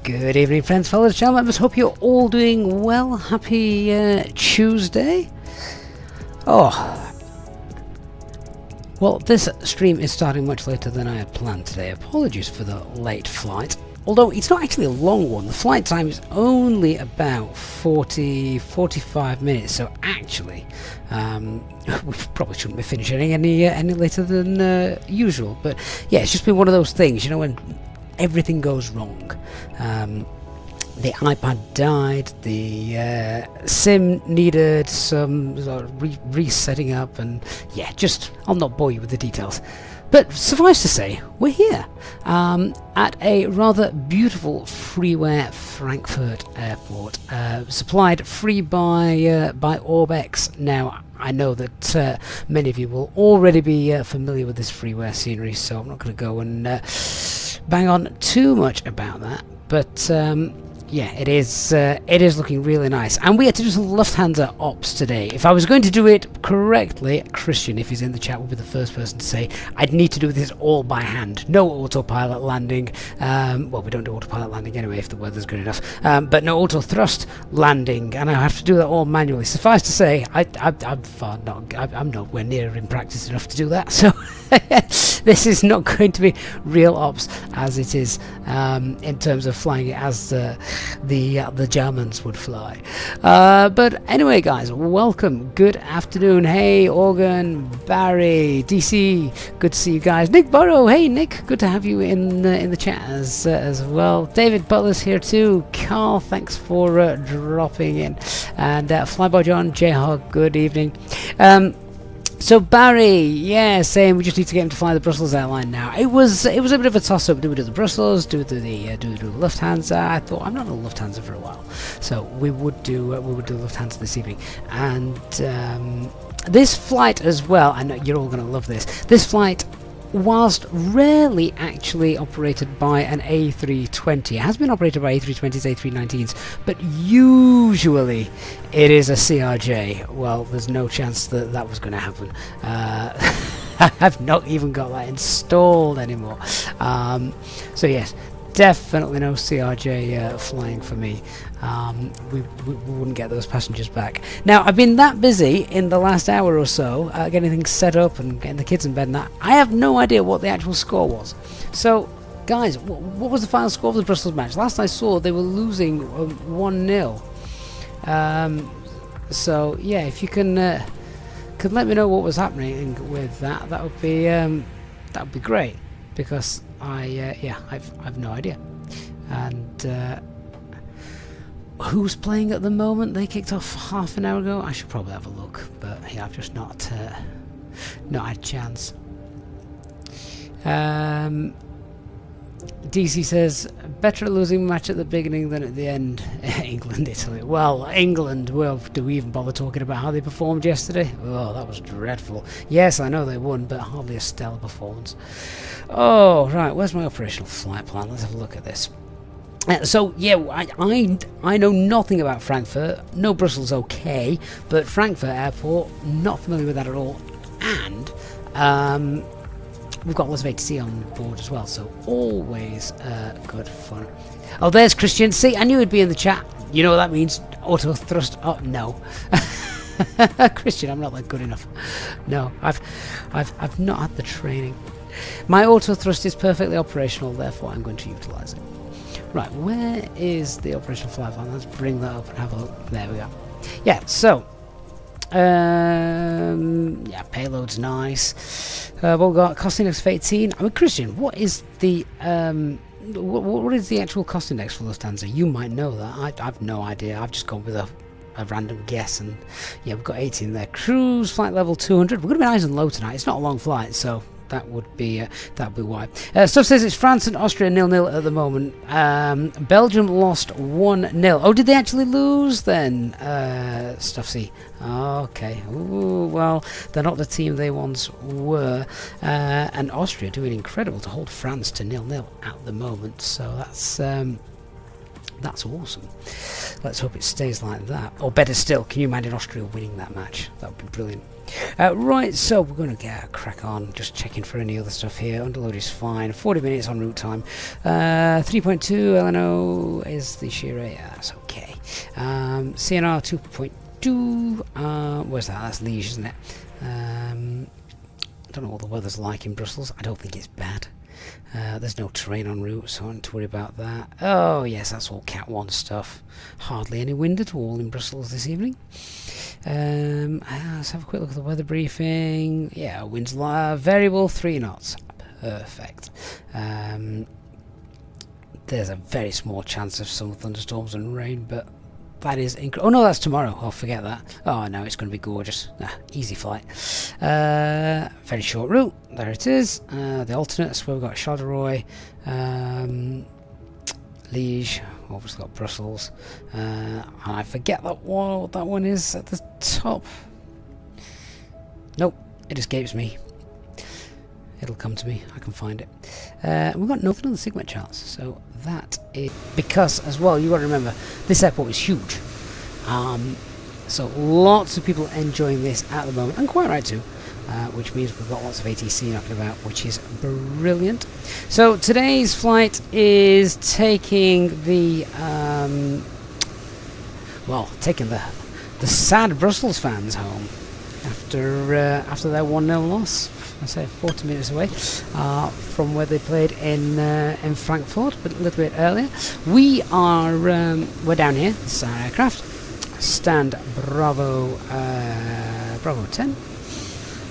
Good evening, friends, fellows, channel members. Hope you're all doing well. Happy Tuesday. Oh, well, this stream is starting much later than I had planned today. Apologies for the late flight. Although it's not actually a long one. The flight time is only about 45 minutes. So actually, we probably shouldn't be finishing any later than usual. But yeah, it's just been one of those things, you know, when everything goes wrong. The iPad died, the SIM needed some sort of resetting up, and yeah, just I'll not bore you with the details. But suffice to say, we're here at a rather beautiful freeware Frankfurt airport, supplied free by Orbex. Now, I know that many of you will already be familiar with this freeware scenery, so I'm not going to go and bang on too much about that. But yeah, it is looking really nice, and we had to do some Lufthansa ops today. If I was going to do it correctly, Christian, if he's in the chat, would be the first person to say I'd need to do this all by hand. No autopilot landing. Well, we don't do autopilot landing anyway if the weather's good enough. But no auto thrust landing, and I have to do that all manually. Suffice to say, I'm nowhere near in practice enough to do that. So this is not going to be real ops as it is in terms of flying it as the Germans would fly. But anyway, guys, welcome. Good afternoon. Hey, Organ, Barry, DC. Good to see you guys. Nick Burrow. Hey, Nick. Good to have you in the chat as well. David Butler's here too. Carl, thanks for dropping in. And Flyboy John, J-Hog. Good evening. So Barry, yeah, saying we just need to get him to fly the Brussels airline now. It was a bit of a toss-up. Do we do the Brussels? Do we do the Lufthansa? I thought I'm not on Lufthansa for a while, so we would do Lufthansa this evening. And this flight as well. I know you're all going to love this. This flight, whilst rarely actually operated by an A320, it has been operated by A320s, A319s, but usually it is a CRJ. Well, there's no chance that that was going to happen. I've not even got that installed anymore. So yes, definitely no CRJ flying for me. We wouldn't get those passengers back. Now, I've been that busy in the last hour or so getting things set up and getting the kids in bed and that, I have no idea what the actual score was. So, guys, what was the final score of the Brussels match? Last I saw, they were losing 1-0. So, yeah, if you can let me know what was happening with that, that would be great, because I've no idea. And who's playing at the moment? They kicked off half an hour ago. I should probably have a look, but yeah, I've just not had a chance. DC says better at losing match at the beginning than at the end. England, Italy. Well, England. Well, do we even bother talking about how they performed yesterday? Oh, that was dreadful. Yes, I know they won, but hardly a stellar performance. Oh, right. Where's my operational flight plan? Let's have a look at this. So yeah, I know nothing about Frankfurt. No, Brussels okay, but Frankfurt Airport, not familiar with that at all. And we've got lots of ATC on board as well, so always good fun. Oh, there's Christian. See, I knew he'd be in the chat. You know what that means? Auto thrust. Oh no, Christian, I'm not that good enough. No, I've not had the training. My auto thrust is perfectly operational, therefore I'm going to utilise it. Right, where is the operational flight plan? Let's bring that up and have a look. There we go. Yeah, so yeah, payload's nice. What we got? Cost index of 18. I mean, Christian, what is the what is the actual cost index for Lufthansa? You might know that. I've no idea. I've just gone with a random guess, and yeah, we've got 18 there. Cruise flight level 200. We're gonna be nice and low tonight. It's not a long flight, so that would be why. Stuff says it's France and Austria 0-0 at the moment. Belgium lost 1-0. Oh, did they actually lose then? Stuffsy. Okay. Ooh, well, they're not the team they once were. And Austria doing incredible to hold France to 0-0 at the moment. So that's That's awesome. Let's hope it stays like that. Or better still, can you imagine Austria winning that match? That would be brilliant. Right, so we're going to get a crack on. Just checking for any other stuff here. Underload is fine. 40 minutes on route time. 3.2 LNO is the shear rate. Yeah, that's okay. CNR 2.2. Where's that? That's Liège, isn't it? I don't know what the weather's like in Brussels. I don't think it's bad. There's no terrain en route, so I don't have to worry about that. Oh yes, that's all Cat 1 stuff. Hardly any wind at all in Brussels this evening. Let's have a quick look at the weather briefing. Yeah, winds variable 3 knots. Perfect. There's a very small chance of some thunderstorms and rain, but that is oh no, that's tomorrow. I'll forget that. Oh no, it's going to be gorgeous. Easy flight. Very short route. There it is. The alternates, where we've got Charleroi, Liège, obviously got Brussels. I forget that one. What that one is at the top. Nope, it escapes me. It'll come to me. I can find it. We've got nothing on the Sigma charts, so that is because, as well, you've got to remember this airport is huge. So lots of people enjoying this at the moment, and quite right too. Which means we've got lots of ATC knocking about, which is brilliant. So today's flight is taking the taking the sad Brussels fans home after their 1-0 loss. I say 40 minutes away from where they played in Frankfurt, but a little bit earlier. We're down here. This is our aircraft. Stand Bravo 10.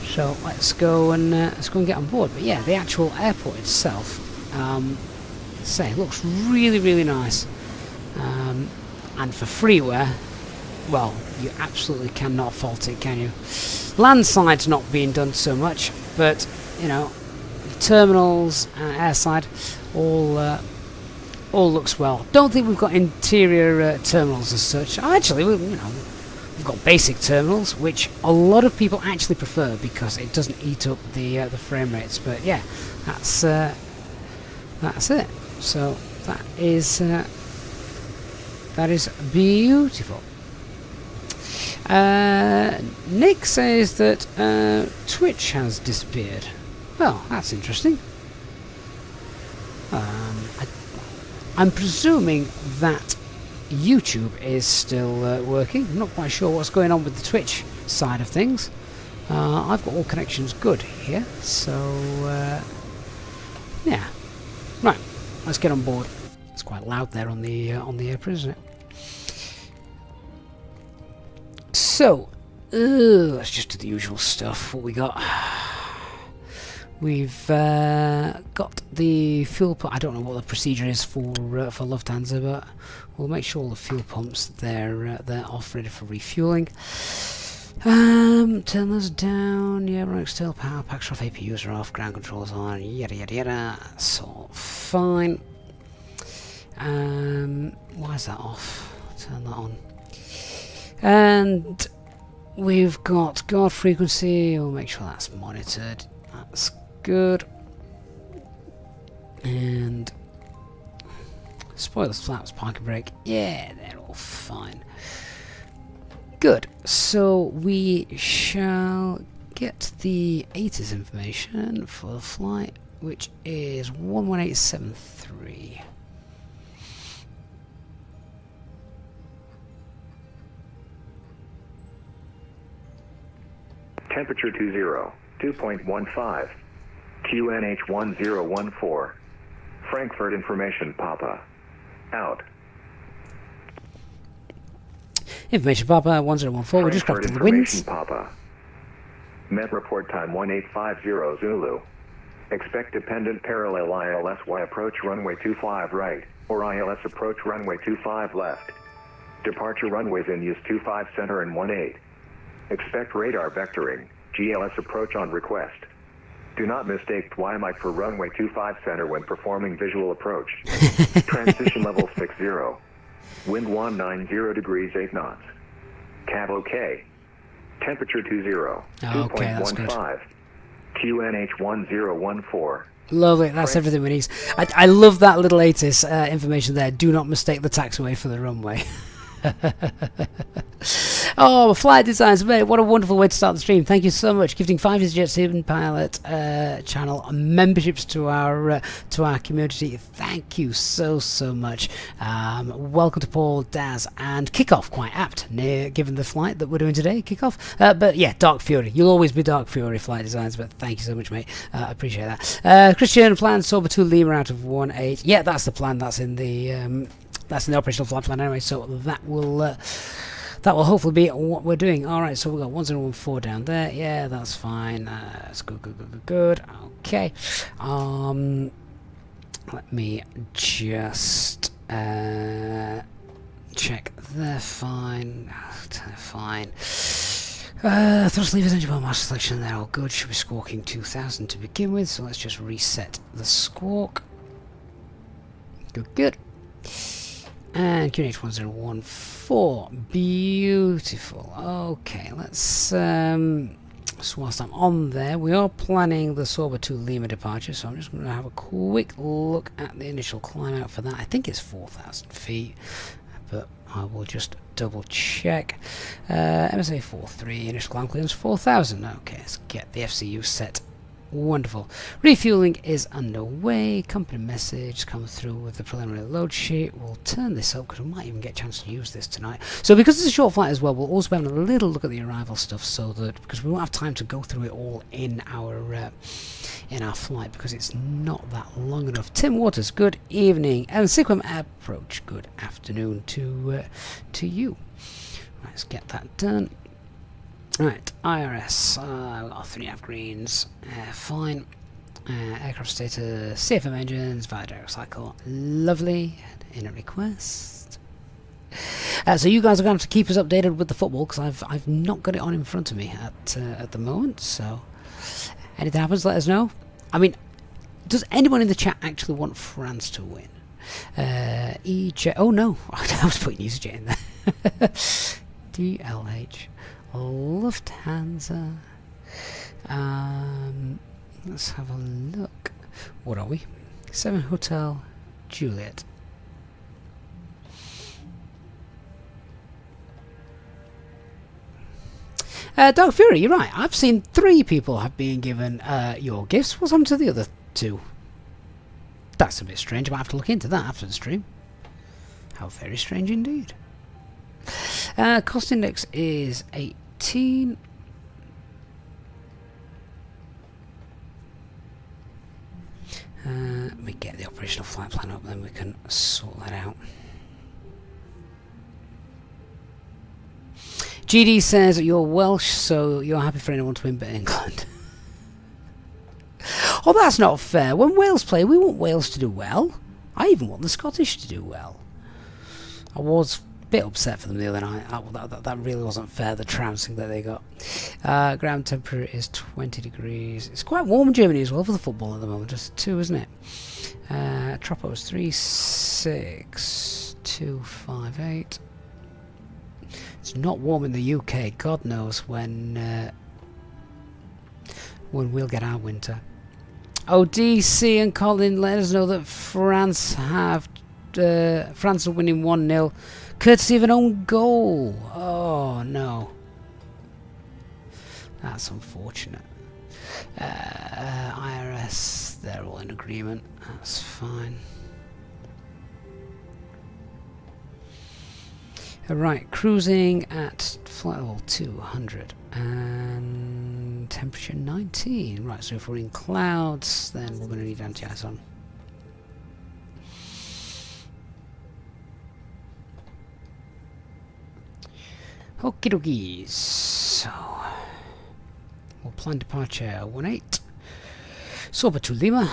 So let's go and get on board. But yeah, the actual airport itself, looks really, really nice. And for freeware, well, you absolutely cannot fault it, can you? Landside's not being done so much, but you know, terminals, airside, all looks well. Don't think we've got interior terminals as such. Actually, we've got basic terminals, which a lot of people actually prefer because it doesn't eat up the frame rates. But yeah, that's it. So that is beautiful. Nick says that Twitch has disappeared. Well, that's interesting. I'm presuming that YouTube is still working. I'm not quite sure what's going on with the Twitch side of things. I've got all connections good here, so yeah. Right, let's get on board. It's quite loud there on the apron, isn't it? So, let's just do the usual stuff. What we got? We've got the fuel pump. I don't know what the procedure is for Lufthansa, but we'll make sure all the fuel pumps they're off, ready for refueling. Turn those down. Yeah, running still. Power packs are off. APUs are off. Ground controls on. Yada yada yada. It's all fine. Why is that off? Turn that on. And we've got guard frequency. We'll make sure that's monitored. That's good. And spoilers, flaps, parking brake. Yeah, they're all fine. Good. So we shall get the ATIS information for the flight, which is 11873. Temperature 2.15. QNH 1014. Frankfurt information Papa. Out. Information Papa 1014. We just got to the winds. Papa. Met report time 1850 Zulu. Expect dependent parallel ILSY approach runway 25 right, or ILS approach runway 25 left. Departure runways in use 25 center and 18. Expect radar vectoring, GLS approach on request. Do not mistake YMIC for runway 25 center when performing visual approach. Transition level 60. Wind 190 degrees 8 knots. Cab OK. Temperature 2.15. QNH 1014. Lovely, that's everything we need. I love that little ATIS information there. Do not mistake the taxiway for the runway. Oh, flight designs, mate, what a wonderful way to start the stream. Thank you so much. Gifting 5 EasyJet Even Pilot channel memberships to our community. Thank you so much. Welcome to Paul, Daz, and Kickoff. Quite apt, given the flight that we're doing today, Kickoff. But yeah, Dark Fury. You'll always be Dark Fury flight designs, but thank you so much, mate. I appreciate that. Christian, plan Sauber 2 Lima out of 1-8. Yeah, that's the plan. That's in the operational flight plan anyway, so that will hopefully be what we're doing. Alright, so we've got 1014 down there. Yeah, that's fine. That's good. Okay. Let me just check. They're fine. Fine. Thrust levers, engine power, master selection, they're all good. Should be squawking 2000 to begin with, so let's just reset the squawk. Good. And QNH 1014. Beautiful. Okay, let's so whilst I'm on there, we are planning the Sauber 2 Lima departure, so I'm just going to have a quick look at the initial climb out for that. I think it's 4,000 feet, but I will just double check. MSA 43, initial climb clearance 4,000. Okay, let's get the FCU set. Wonderful. Refueling is underway. Company message come through with the preliminary load sheet. We'll turn this up because we might even get a chance to use this tonight. So because it's a short flight as well, we'll also be having a little look at the arrival stuff, so that because we won't have time to go through it all in our flight because it's not that long enough. Tim Waters, good evening, and Sequem Approach, good afternoon to you. Right, let's get that done. Right, IRS, we've got 3.5 greens, fine. Aircraft status, CFM engines, via direct cycle, lovely. In a request. So you guys are going to have to keep us updated with the football because I've not got it on in front of me at the moment. So anything happens, let us know. I mean, does anyone in the chat actually want France to win? EJ, oh no, I was putting EasyJet in there. DLH. Lufthansa. Let's have a look. What are we? 7 Hotel Juliet. Dark Fury, you're right. I've seen 3 people have been given your gifts. What's happened to the other 2? That's a bit strange. I might have to look into that after the stream. How very strange indeed. Cost index is 18. Let me get the operational flight plan up, then we can sort that out. GD says you're Welsh, so you're happy for anyone to win but England. Oh, that's not fair. When Wales play, we want Wales to do well. I even want the Scottish to do well. I was bit upset for them the other night. That really wasn't fair, the trouncing that they got. Ground temperature is 20 degrees. It's quite warm in Germany as well for the football at the moment. Just 2, isn't it? Tropo is 36258. It's not warm in the UK. God knows when we'll get our winter. Oh, DC and Colin, let us know that France are winning 1-0. Courtesy of an own goal. Oh no, that's unfortunate. IRS, they're all in agreement. That's fine. Right, cruising at flight level 200 and temperature 19. Right, so if we're in clouds, then we're going to need anti-ice on. Okie dokies. So we'll plan departure 18. Sauber to Lima.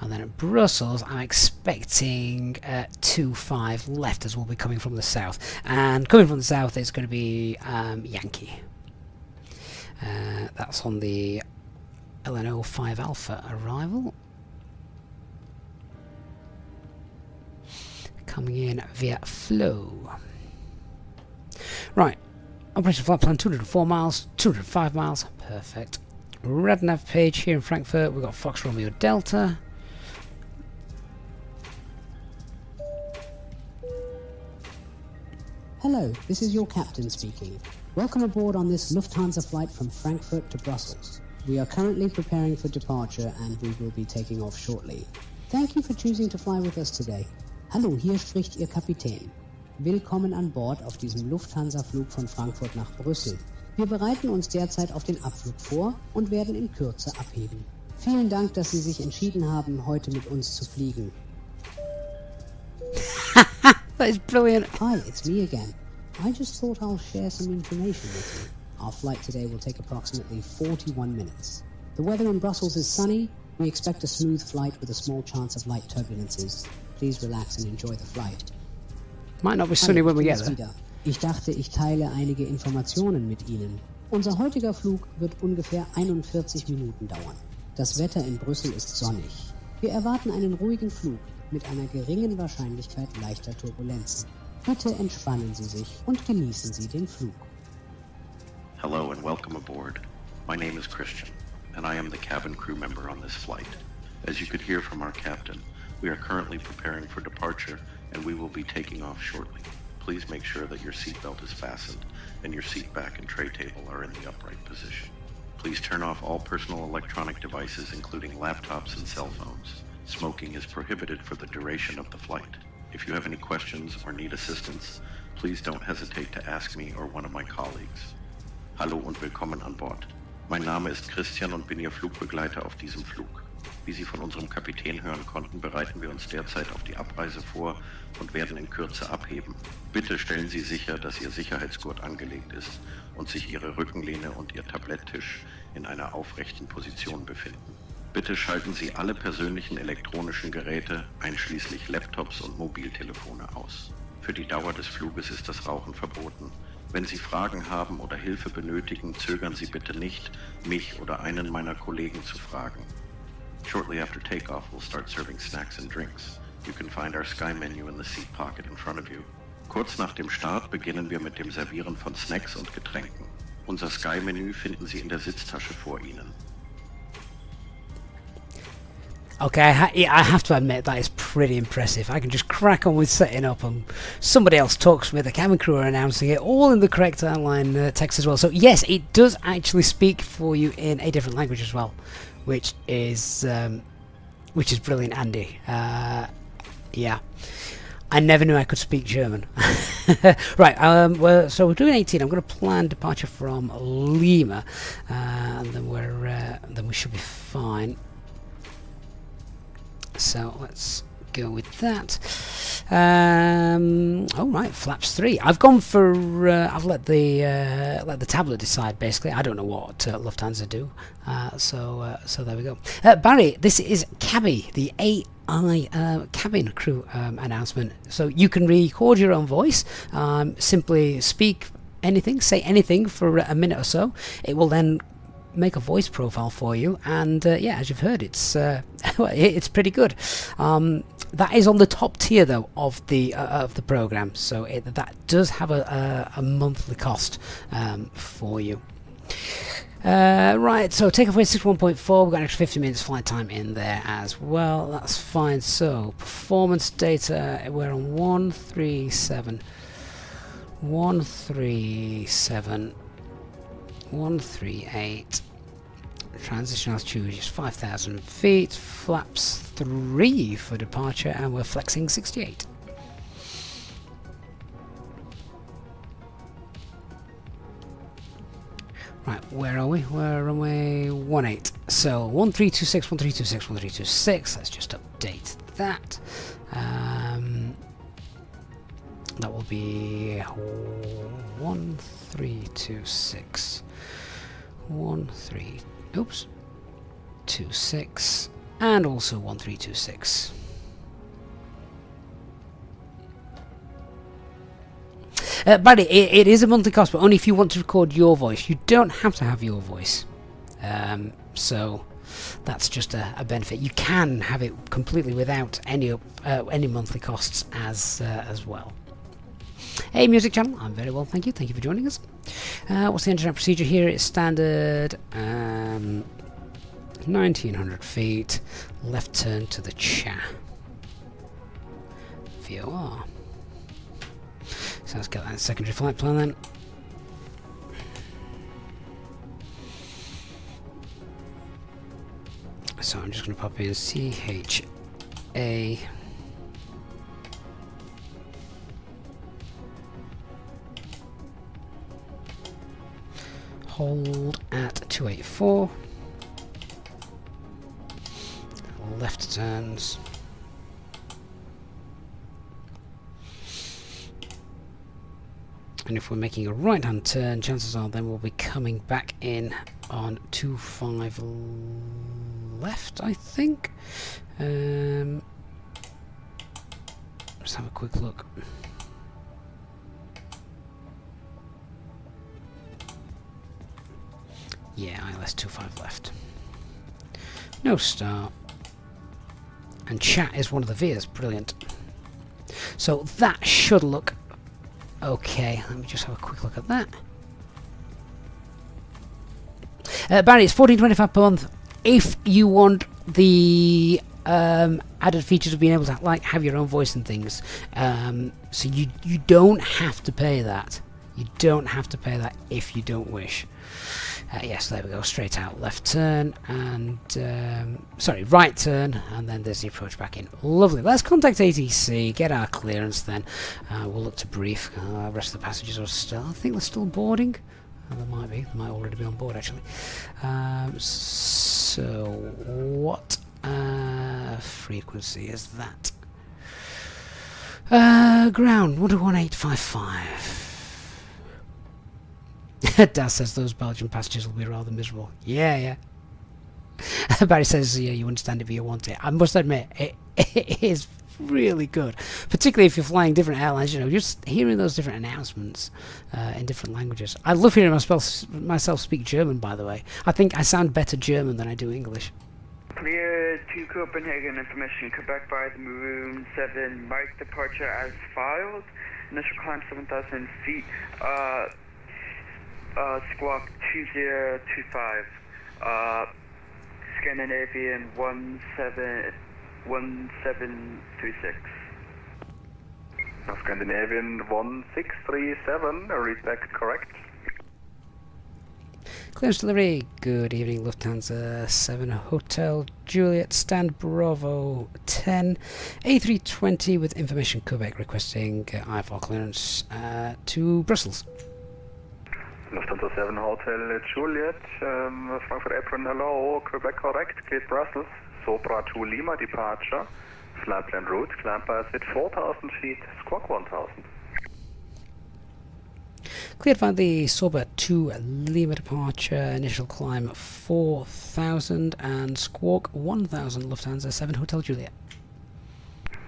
And then at Brussels, I'm expecting 2-5 left as we'll be coming from the south. And coming from the south, it's going to be Yankee. That's on the LNO 5 Alpha arrival. coming in via flow. Right, operation flight plan 204 miles, 205 miles, perfect. Red nav page here in Frankfurt, we've got Fox Romeo Delta. Hello, this is your captain speaking. Welcome aboard on this Lufthansa flight from Frankfurt to Brussels. We are currently preparing for departure and we will be taking off shortly. Thank you for choosing to fly with us today. Hallo, hier spricht Ihr Kapitän. Willkommen an Bord auf diesem Lufthansa-Flug von Frankfurt nach Brüssel. Wir bereiten uns derzeit auf den Abflug vor und werden in Kürze abheben. Vielen Dank, dass Sie sich entschieden haben, heute mit uns zu fliegen. That is brilliant. Hi, it's me again. I just thought I'll share some information with you. Our flight today will take approximately 41 minutes. The weather in Brussels is sunny. We expect a smooth flight with a small chance of light turbulences. Please relax and enjoy the flight. Might not be sunny when we get there. Wieder. Ich dachte, ich teile einige Informationen mit Ihnen. Unser heutiger Flug wird ungefähr 41 Minuten dauern. Das Wetter in Brüssel ist sonnig. Wir erwarten einen ruhigen Flug mit einer geringen Wahrscheinlichkeit leichter Turbulenzen. Bitte entspannen Sie sich und genießen Sie den Flug. Hello and welcome aboard. My name is Christian, and I am the cabin crew member on this flight. As you could hear from our captain, we are currently preparing for departure and we will be taking off shortly. Please make sure that your seatbelt is fastened and your seat back and tray table are in the upright position. Please turn off all personal electronic devices including laptops and cell phones. Smoking is prohibited for the duration of the flight. If you have any questions or need assistance, please don't hesitate to ask me or one of my colleagues. Hallo und willkommen an Bord. Mein Name ist Christian und bin Ihr Flugbegleiter auf diesem Flug. Wie Sie von unserem Kapitän hören konnten, bereiten wir uns derzeit auf die Abreise vor und werden in Kürze abheben. Bitte stellen Sie sicher, dass Ihr Sicherheitsgurt angelegt ist und sich Ihre Rückenlehne und Ihr Tabletttisch in einer aufrechten Position befinden. Bitte schalten Sie alle persönlichen elektronischen Geräte, einschließlich Laptops und Mobiltelefone, aus. Für die Dauer des Fluges ist das Rauchen verboten. Wenn Sie Fragen haben oder Hilfe benötigen, zögern Sie bitte nicht, mich oder einen meiner Kollegen zu fragen. Shortly after takeoff, we'll start serving snacks and drinks. You can find our Sky menu in the seat pocket in front of you. Kurz nach dem Start beginnen wir mit dem Servieren von Snacks und Getränken. Unser Sky Menü finden Sie in der Sitztasche vor Ihnen. Okay, I have to admit that is pretty impressive. I can just crack on with setting up and somebody else talks with the cabin crew are announcing it, all in the correct airline text as well. So yes, it does actually speak for you in a different language as well, which is brilliant, Andy. Yeah, I never knew I could speak German. Right, so we're doing 18. I'm going to plan departure from Lima, and then we should be fine. So let's go with that. Oh right, flaps 3. I've gone for. I've let the tablet decide. Basically, I don't know what Lufthansa do. So there we go. Barry, this is Cabby, the AI cabin crew announcement. So you can record your own voice. Simply speak anything, say anything for a minute or so. It will then make a voice profile for you, and yeah, as you've heard, it's it's pretty good. That is on the top tier though of the program, so that does have a monthly cost for you. Right, so takeoff weight 61.4. We've got an extra 50 minutes flight time in there as well. That's fine. So performance data, we're on 137. 138. Transition altitude is 5,000 feet. Flaps 3 for departure, and we're flexing 68. Right, where are we? We're on way 18. So 1326, 1326, 1326. Let's just update that. That will be 1326. 26, and also 1326. But it is a monthly cost, but only if you want to record your voice. You don't have to have your voice. So that's just a benefit. You can have it completely without any monthly costs as well. Hey music channel, I'm very well, thank you for joining us. What's the engine procedure here? It's standard 1900 feet, left turn to the cha. VOR. So let's get that secondary flight plan then. So I'm just going to pop in CHA. Hold at 284. Left turns. And if we're making a right hand turn, chances are then we'll be coming back in on 25 left, I think. Let's have a quick look. Yeah, ILS 25 left. No start. And chat is one of the veers. Brilliant. So that should look okay. Let me just have a quick look at that. Barry, it's $14.25 per month. If you want the added features of being able to have your own voice and things, so you don't have to pay that. You don't have to pay that if you don't wish. Yes, there we go. Straight out, left turn, and sorry, right turn, and then there's the approach back in. Lovely. Let's contact ATC, get our clearance. Then we'll look to brief. The rest of the passengers are still. I think they're still boarding. They might be. They might already be on board actually. So what frequency is that? Ground 11855. Daz says those Belgian passengers will be rather miserable. Yeah. Barry says, yeah, you understand if you want it. I must admit, it is really good. Particularly if you're flying different airlines, you know, just hearing those different announcements in different languages. I love hearing myself speak German, by the way. I think I sound better German than I do English. Clear to Copenhagen, information, Quebec by the Maroon 7, Mike departure as filed, initial climb 7,000 feet, squawk 2025, Scandinavian 1736. Scandinavian 1637, read back correct. Clearance delivery. Good evening, Lufthansa 7 Hotel Juliet, stand Bravo 10, A320 with information Quebec requesting IFR clearance to Brussels. Lufthansa 7 Hotel Juliet, Frankfurt Apron, hello, Quebec correct, cleared Brussels, Sopra 2 Lima departure, flight plan route, climb pass at 4,000 feet, squawk 1,000. Cleared by the Sober 2 Lima departure, initial climb 4,000 and squawk 1,000, Lufthansa 7 Hotel Juliet.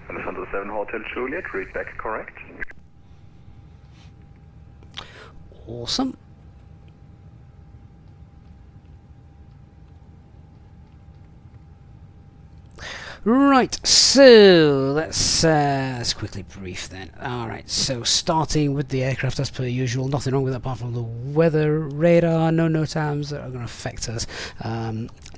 Lufthansa 7 Hotel Juliet, read back correct. Awesome. Right, so let's quickly brief then. Alright, so starting with the aircraft as per usual, nothing wrong with it apart from the weather radar, no NOTAMs that are going to affect us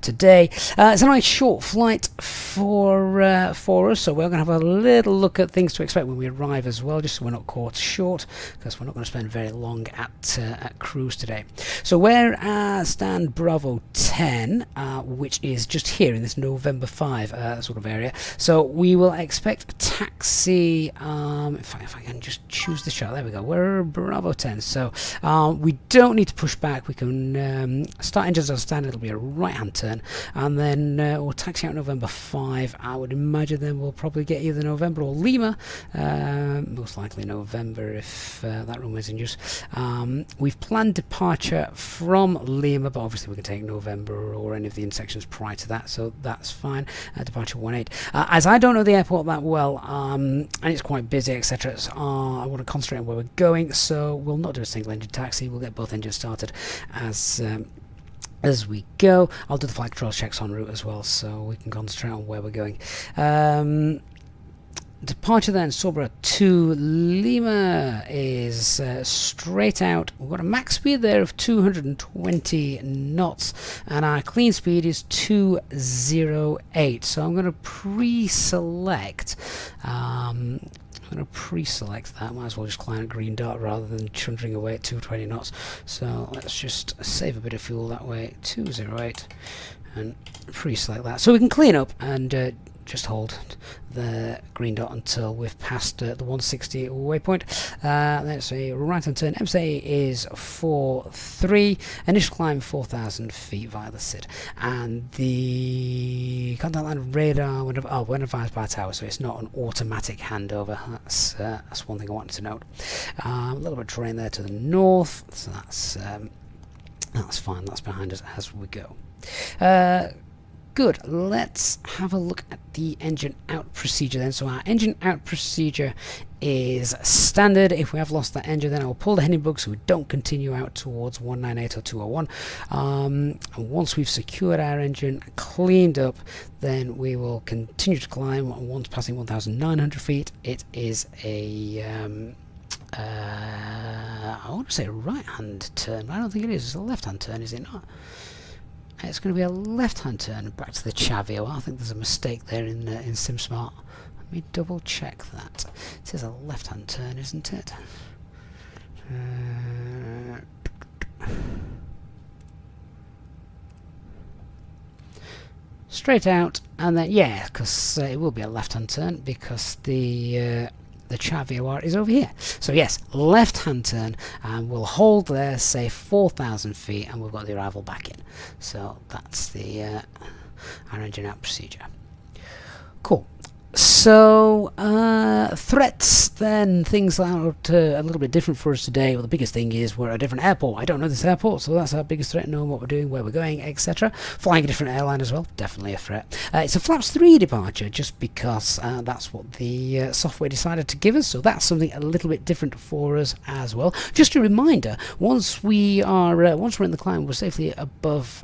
today. It's a nice short flight for us, so we're going to have a little look at things to expect when we arrive as well, just so we're not caught short, because we're not going to spend very long at cruise today. So we're at stand Bravo 10, which is just here in this November 5 sort of area. So we will expect taxi, if I can just choose the shot, there we go, we're Bravo 10, so we don't need to push back, we can start engines as standard, it'll be a right hand turn, and then we'll taxi out November 5. I would imagine then we'll probably get either November or Lima, most likely November if that runway's in use. We've planned departure from Lima, but obviously we can take November or any of the intersections prior to that, so that's fine. Departure 18. As I don't know the airport that well, and it's quite busy, etc., so, I want to concentrate on where we're going, so we'll not do a single engine taxi, we'll get both engines started as as we go. I'll do the flight control checks en route as well, so we can concentrate on where we're going. Departure then, Sobra to Lima is straight out. We've got a max speed there of 220 knots, and our clean speed is 208. So I'm going to pre-select. I'm going to pre-select that. Might as well just climb a green dot rather than chuntering away at 220 knots. So let's just save a bit of fuel that way. 208, and pre-select that. So we can clean up and just hold the green dot until we've passed the 160 waypoint. Let's say right hand turn. MSA is 4.3. Initial climb 4,000 feet via the SID. And the contact line radar went advised by tower, so it's not an automatic handover. That's one thing I wanted to note. A little bit of terrain there to the north, so that's fine. That's behind us as we go. Good. Let's have a look at the engine out procedure then. So our engine out procedure is standard. If we have lost that engine, then I'll pull the heading bug so we don't continue out towards 198 or 201. And once we've secured our engine, cleaned up, then we will continue to climb. Once passing 1,900 feet, it is a I want to say right-hand turn, but I don't think it is. It's a left-hand turn, is it not? It's going to be a left-hand turn back to the Chavio. I think there's a mistake there in SimSmart. Let me double check that. It is a left-hand turn, isn't it? Straight out, and then yeah, because it will be a left-hand turn because the Chavio is over here. So yes, left-hand turn, and we'll hold there, say 4,000 feet, and we've got the arrival back in. So that's the our engine out procedure. Cool. So threats then, things that are a little bit different for us today. Well, the biggest thing is we're at a different airport. I don't know this airport, so that's our biggest threat, knowing what we're doing, where we're going, etc. Flying a different airline as well, definitely a threat. It's a flaps 3 departure, just because that's what the software decided to give us, so that's something a little bit different for us as well. Just a reminder, once we're in the climb, we're safely above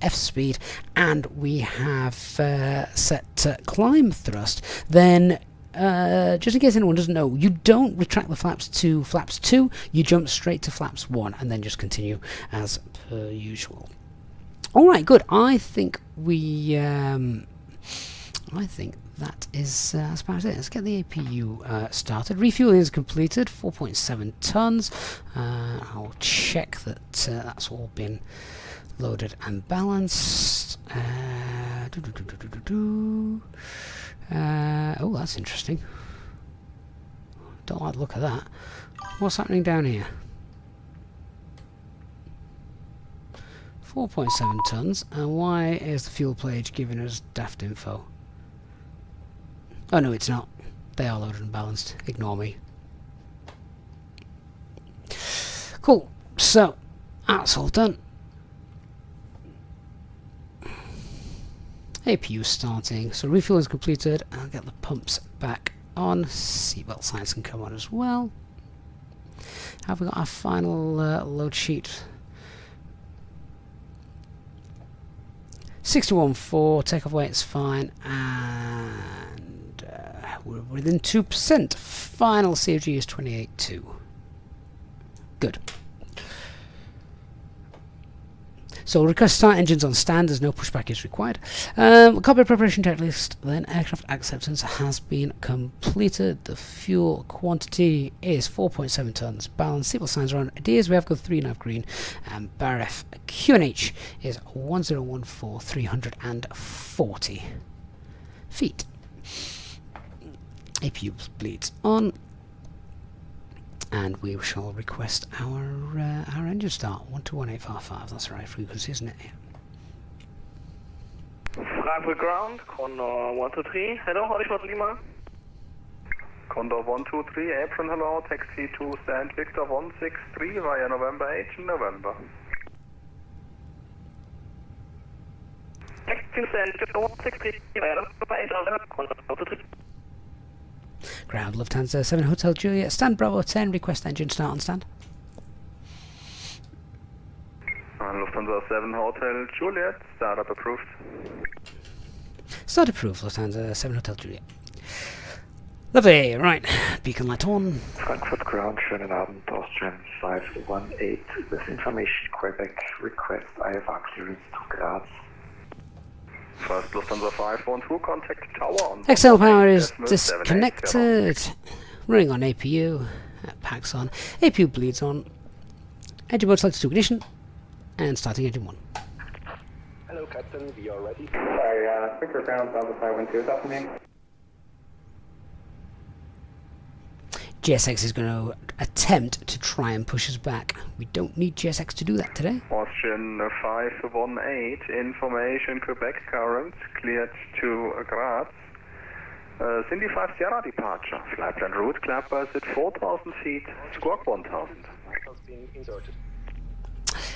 F speed, and we have set climb thrust, then just in case anyone doesn't know, you don't retract the flaps to flaps 2, you jump straight to flaps 1 and then just continue as per usual. Alright, good. I think that is that's about it. Let's get the APU started. Refueling is completed, 4.7 tons. I'll check that that's all been loaded and balanced. Oh, that's interesting. Don't like the look of that. What's happening down here? 4.7 tons. And why is the fuel page giving us daft info? Oh no, it's not. They are loaded and balanced. Ignore me. Cool. So that's all done. APU starting, so refuel is completed. I'll get the pumps back on. Seatbelt signs can come on as well. Have we got our final load sheet? 61.4, takeoff weight's fine, and we're within 2%. Final COG is 28.2. Good. So request start engines on stand, as no pushback is required. Cockpit preparation checklist, then aircraft acceptance has been completed. The fuel quantity is 4.7 tons. Balance, seatbelt signs are on. Ideas, we have got 3 nav green, and BARF QNH is 1014,340 feet. APU bleeds on. And we shall request our engine start. 121.855. That's the right frequency, isn't it? Yeah. Frankfurt ground, Condor 123. Hello, Hollywood Lima. Condor 123, apron hello, taxi to stand Victor 163 via November 8 November. Taxi to stand Victor 163 via November 8 November, Condor 123. Ground Lufthansa 7 Hotel Juliet, stand Bravo 10, request engine start on stand. Lufthansa 7 Hotel Juliet, startup approved. Start approved, Lufthansa 7 Hotel Juliet. Lovely, right. Beacon light on. Frankfurt ground, schönen Abend, Austrian 518. With information, Quebec, request IFR clearance to Graz. First Lufthansa 512, contact tower on External power is 118.78. disconnected. Running on APU. Packs on. APU bleeds on. Engine mode selected to ignition. And starting engine 1. Hello, Captain. We are ready. Sorry, quicker ground, Delta 512, that's me. GSX is going to attempt to try and push us back. We don't need GSX to do that today. Austrian 518, information, Quebec current, cleared to Graz. Cindy 5 Sierra departure, flight plan route, climb bus at 4,000 feet, squawk 1,000. Has been inserted.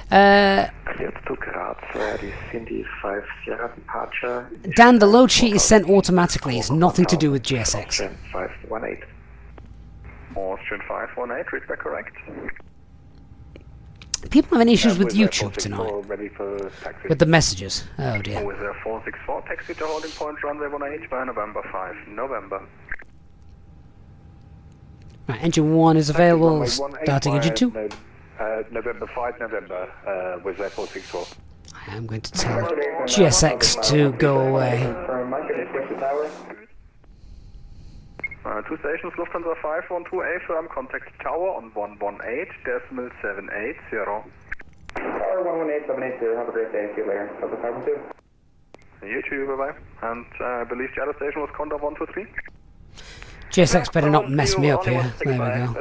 Cleared to Graz, the Cindy 5 Sierra departure. Dan, the load sheet is sent automatically. It's nothing to do with GSX. Austrian 518. Austrian 518, read back correct. People having issues with YouTube tonight. Ready for taxi. With the messages. Oh dear. With 464, taxi to holding point, runway 18 by November 5, November. Right, engine 1 is available. Starting engine 2. November 5, November, with 464. I am going to tell GSX to go away. Two stations, Lufthansa 512A, firm, contact tower on 118.780. Tower 118.780, have a great day, see you later. Delta 512. You too, bye-bye. And I believe the other station was Condor 123. GSX better not mess me up here. There we go.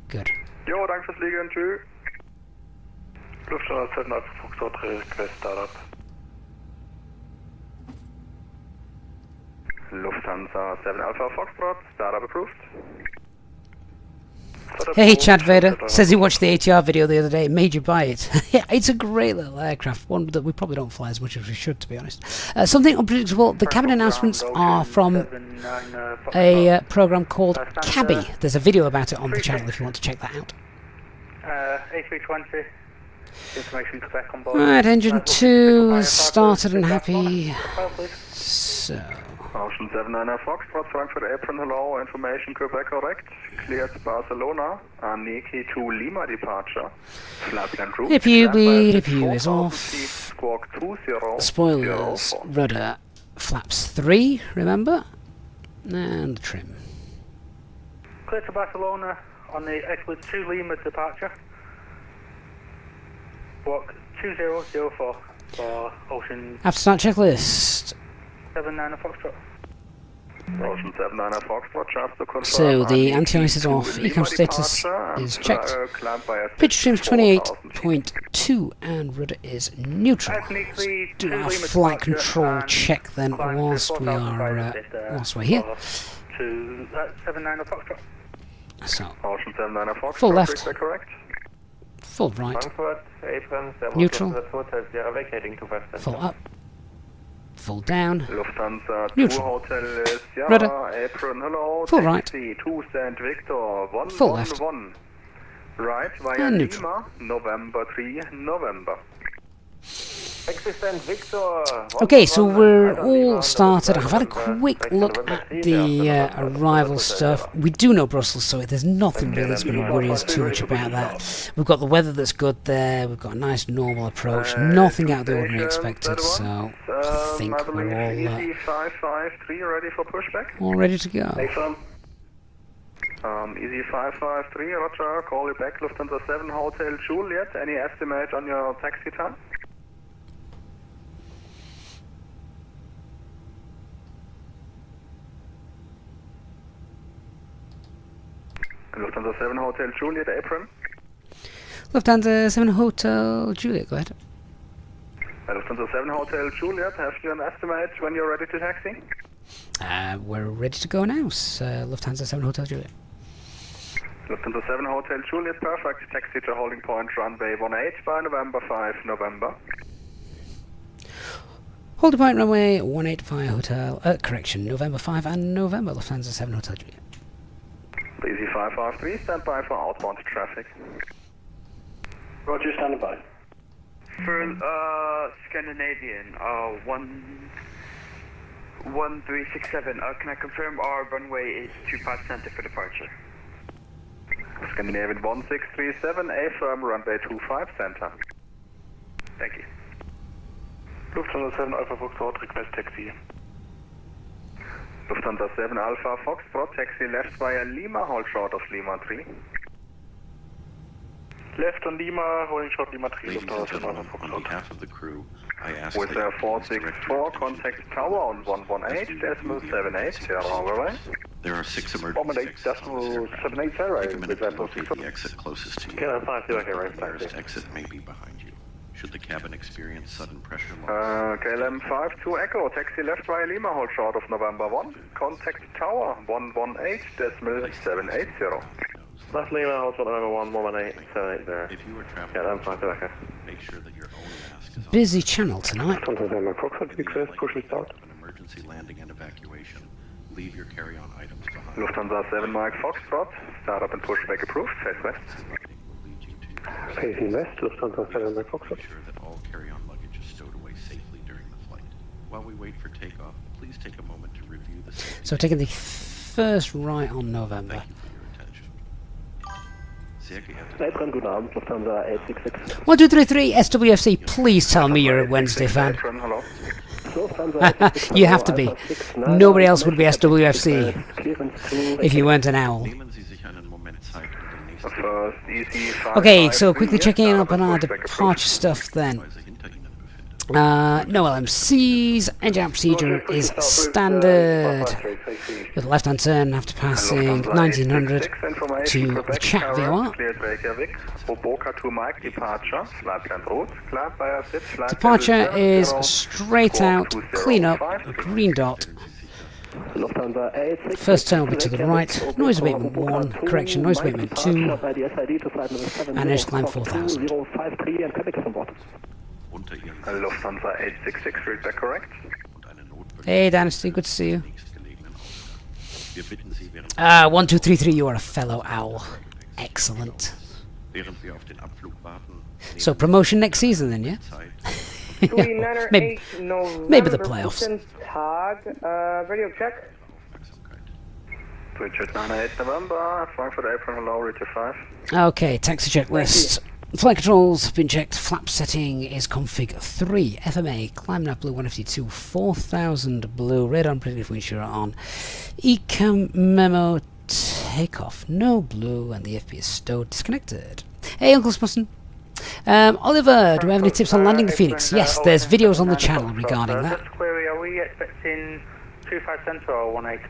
Good. Jo, danke fürs Fliegen, tschüss. Lufthansa 7 Alpha Foxtrot, request startup. Lufthansa 7 Alpha Foxtrot, startup approved. Hey, Chad Vader says he watched the ATR video the other day. It made you buy it. Yeah, it's a great little aircraft, one that we probably don't fly as much as we should, to be honest. Something unpredictable. The cabin announcements are from a program called Cabby. There's a video about it on the channel if you want to check that out. A320, information Quebec on board. Right, engine 2 has started and happy. So. Ocean 79 Foxtrot, Frankfurt Apron, hello, information Quebec correct, cleared Barcelona, Niki to Lima departure, flight plan route, APU bleed, APU is off, squawk 20, spoilers, rudder, flaps 3, remember, and trim. Clear to Barcelona on the Equid 2 Lima departure, squawk 2004 for Ocean After start checklist. 79 Foxtrot. Ocean 79 Foxtrot, charts to confirm. So the anti-ice is off, econ status is checked, pitch stream's 28.2 and rudder is neutral. Let's do our flight control check then whilst we're here. To 79 Foxtrot. So, Ocean 79 Foxtrot, full left, correct. full right, Frankfurt, Apron, neutral, Hotel Sierra vacating to Western. full up, full down, Lufthansa 2 neutral, Hotel Sierra, rudder, Apron, hello, full right, taxi 2 St. Victor, 111, full left, right via and neutral. Lima, November 3, November. Existent Victor. Okay, so we're all started. I've had a quick look at the arrival stuff. We do know Brussels, so there's nothing really that's going to worry us too much about that. We've got the weather that's good there. We've got a nice normal approach. Nothing out of the ordinary expected, so I think we're Easy 553 ready for pushback. all ready to go. Easy 553, roger, call you back, Lufthansa 7 Hotel Juliet. Any estimate on your taxi time? Lufthansa 7 Hotel Juliet, apron. Lufthansa 7 Hotel Juliet, go ahead. Lufthansa 7 Hotel Juliet, have you an estimate when you're ready to taxi? We're ready to go now. Lufthansa 7 Hotel Juliet. Lufthansa 7 Hotel Juliet, perfect. Taxi to holding point, runway 18 by November 5, November. Holding point, runway 18 via hotel, correction, November 5 and November, Lufthansa 7 Hotel Juliet. Easy 553, stand by for outbound traffic. Roger, standing by. For Scandinavian, 1367, can I confirm our runway is 25 center for departure? Scandinavian 1637, affirm runway 25 center. Thank you. Lufthansa 7 Alpha Foxtrot, request taxi. Lufthansa 7 Alpha Foxtrot, taxi left via Lima, hold short of Lima 3. Left on Lima, holding short Lima 3, Ladies and Lufthansa 7 gentlemen, Alpha on Foxtrot. behalf of the crew, I ask With that you their please direct 464, your attention contact to tower on 118.780, runway. There are 6 emergency exits on this aircraft. 118.780, Take a minute to locate the exit closest to you. KLM 50, okay, right, The nearest taxi. exit may be behind you. Should the cabin experience sudden pressure loss, KLM 52 Echo, taxi left via Lima, hold short of November 1. Contact tower 118.780. Left Lima, hold short November 1, 118.780. if you are traveling, KLM 50, okay. make sure that your own mask is on. Busy channel tonight. Lufthansa 7 Foxtrot, In request the push and event start. of an emergency landing and evacuation, leave your carry-on items behind. Lufthansa 7 Mike Foxtrot, startup and pushback approved, face west. Landing will lead you to Facing west, Lufthansa 7 Mike Foxtrot. ensure that all carry-on luggage is stowed away safely during the flight. While we wait for takeoff, please take a moment to review the safety. So taking the first right on November. Thank you for your attention. Sehr geehrte Apron, guten Abend, Lufthansa 866. 1233 SWFC, please tell me you're a Wednesday fan. Apron, hello. You have to be. Nobody else would be SWFC if you weren't an owl. Nehmen Sie sich einen Moment Zeit, um den nächsten First EC 5. Okay, so quickly checking up on our departure stuff then. Weise hinter Ihnen befindet. No LMCs, engine out procedure is standard. With a left-hand turn after passing 1900 to the chat VOR. Cleared Reykjavik. Boca to Mike departure. Flatland route. Cleared by a sit. Flat Departure is straight out, clean up, green dot. Lufthansa 866. First turn will be to the right, noise abatement 1, correction, noise abatement 2, and edge climb 4000. 053 and Quebec is on board. Unter Ihren Lufthansa 866, read that correct? und eine Notbremse Hey Dynasty, good to see you. nächstgelegenen Aufgang. Wir bitten Sie, während 1233, you are a fellow owl. Excellent. während wir auf den Abflug warten, So promotion next season then, yeah? Zeit. maybe, maybe the playoffs. Tag, radio check. Aufmerksamkeit. Richard 98 November, Frankfurt Apron, hello, Richard 5. Okay, taxi checklist. Flight controls have been checked. Flap setting is config 3. FMA, climb nav blue 152, 4000 blue. Radar and predictive wind shear on. Ecam memo takeoff. No blue, and the FP is stowed. Disconnected. Hey, Uncle Smusson. Oliver, do we have any tips on landing the Phoenix? Yes, there's videos on the channel regarding that. Just query, are we expecting 25 center or 18?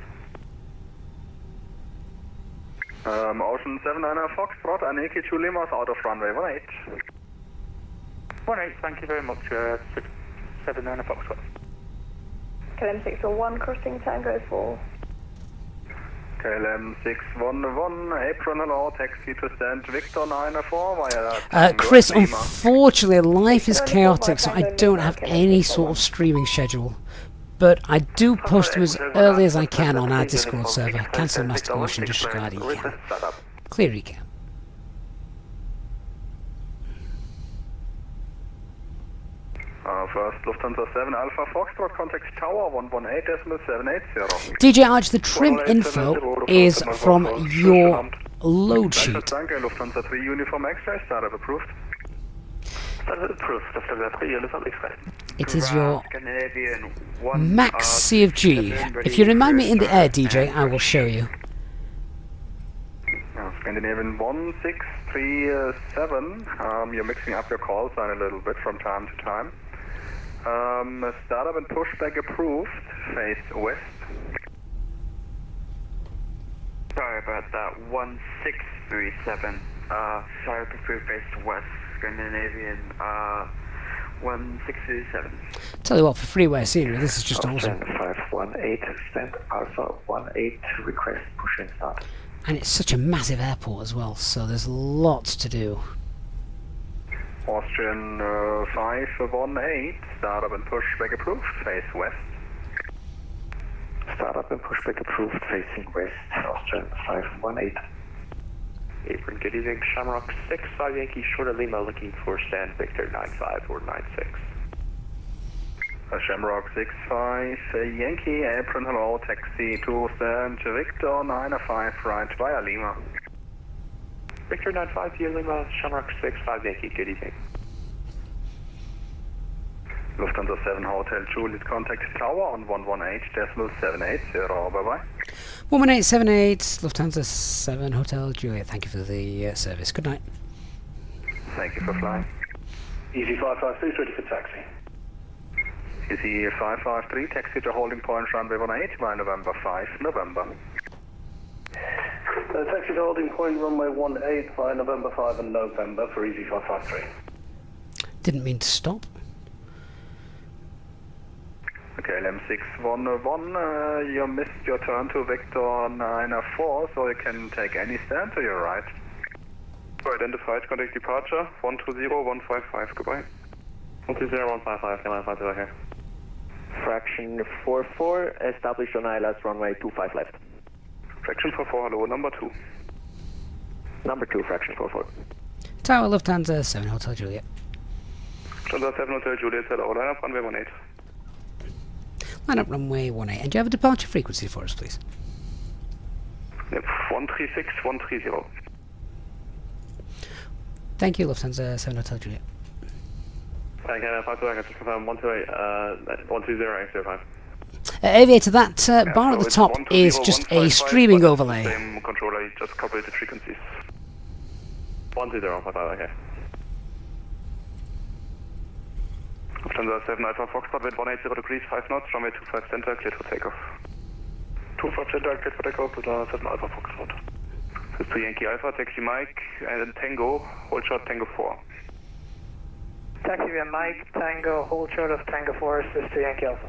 Ocean 79 Foxtrot, Aniki 2 Lima's out of runway 18. 18, thank you very much. 79 Foxtrot. KLM 601 crossing Tango 4. KLM 611, Apron, hello, taxi to stand Victor 94 via Chris, Lima. unfortunately, life is chaotic, so I don't have any sort of streaming schedule. But I do post them as early as I can on our Discord server. Cancel master motion, disregard ECAM. Clear ECAM. First Lufthansa 7 Alpha Foxtrot, contact tower 118.780. DJ Arch, the trim info is from your load sheet. Danke, Lufthansa 3 Uniform X-ray, startup approved. Startup approved, Lufthansa 3 Uniform X-ray. It is your Scandinavian 1. max CFG. If you remind me in the air, DJ, I will show you. Scandinavian 1637, you're mixing up your call sign a little bit from time to time. Startup and pushback approved, face west. Sorry about that. 1637. Sorry, approved face west. Scandinavian 1637. Tell you what, for freeway scenery, this is just awesome. 518, stand Alpha 18, request push and start. And it's such a massive airport as well, so there's lots to do. Austrian 518, startup and pushback approved, face west. Startup and pushback approved, facing west, Austrian 518. Apron, good evening. Shamrock 65 Yankee, short of Lima, looking for stand Victor 95 or 96. Shamrock 65 Yankee, apron, hello, taxi to stand Victor 95 right via Lima. Victor 95 via Lima, Shamrock 65 Yankee, good evening. Lufthansa 7 Hotel Juliet, contact tower on 118.780, bye-bye. 11878, Lufthansa 7 Hotel Juliet. Thank you for the service. Good night. Thank you for flying. Easy 553, ready for taxi. Easy 553, taxi to holding point runway 18 by November 5, November. Taxi to holding point runway 18 by November 5 and November for Easy 553. Didn't mean to stop. Okay, LM611, you missed your turn to Victor 904, so you can take any stand to your right. Identified, contact departure, 120155, goodbye. 120155, can I find you here? Fraction 44, established on ILS runway 25 left. Fraction 44, hello, number 2. Number 2, fraction 44. Tower Lufthansa 7 Hotel Juliet. Lufthansa 7 Hotel Juliet, hello, line up runway 18. Line up runway 18. And do you have a departure frequency for us, please? Yep, 136, 130. Thank you, Lufthansa 7 Hotel Juliet. Can I find you, I can just confirm 120.805. Aviator, that bar at the top is just a streaming overlay. Same controller, you just copied the frequencies. 120.55, okay. Lufthansa 7 Alpha Foxtrot, wind 180 degrees, 5 knots, runway 25 center, cleared for takeoff. 25 center, cleared for takeoff, Lufthansa 7 Alpha Foxtrot. This is to Yankee Alpha, taxi Mike, and Tango, hold short Tango 4. Taxi via Mike, Tango, hold short of Tango 4, assist to Yankee Alpha.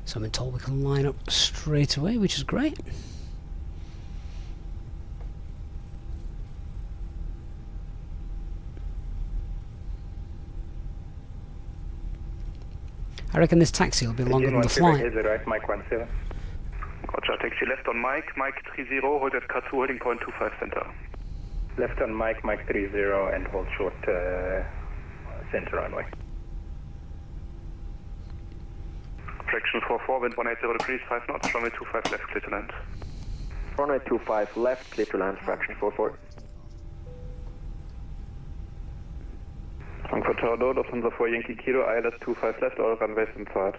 So I'm told we can line up straight away, which is great. I reckon this taxi will be longer than the flight. Is it right, Mike 17? Roger, taxi left on Mike, Mike 30, hold at K2, holding point 25 center. Left on Mike, Mike 30 and hold short center runway. Fraction 44, wind 180 degrees, 5 knots, runway 25 left, clear to land. Runway 25 left, clear to land, fraction 44. Frankfurt Tower, Lufthansa 4 Yankee Kilo, ILS 25 left, all runways inside.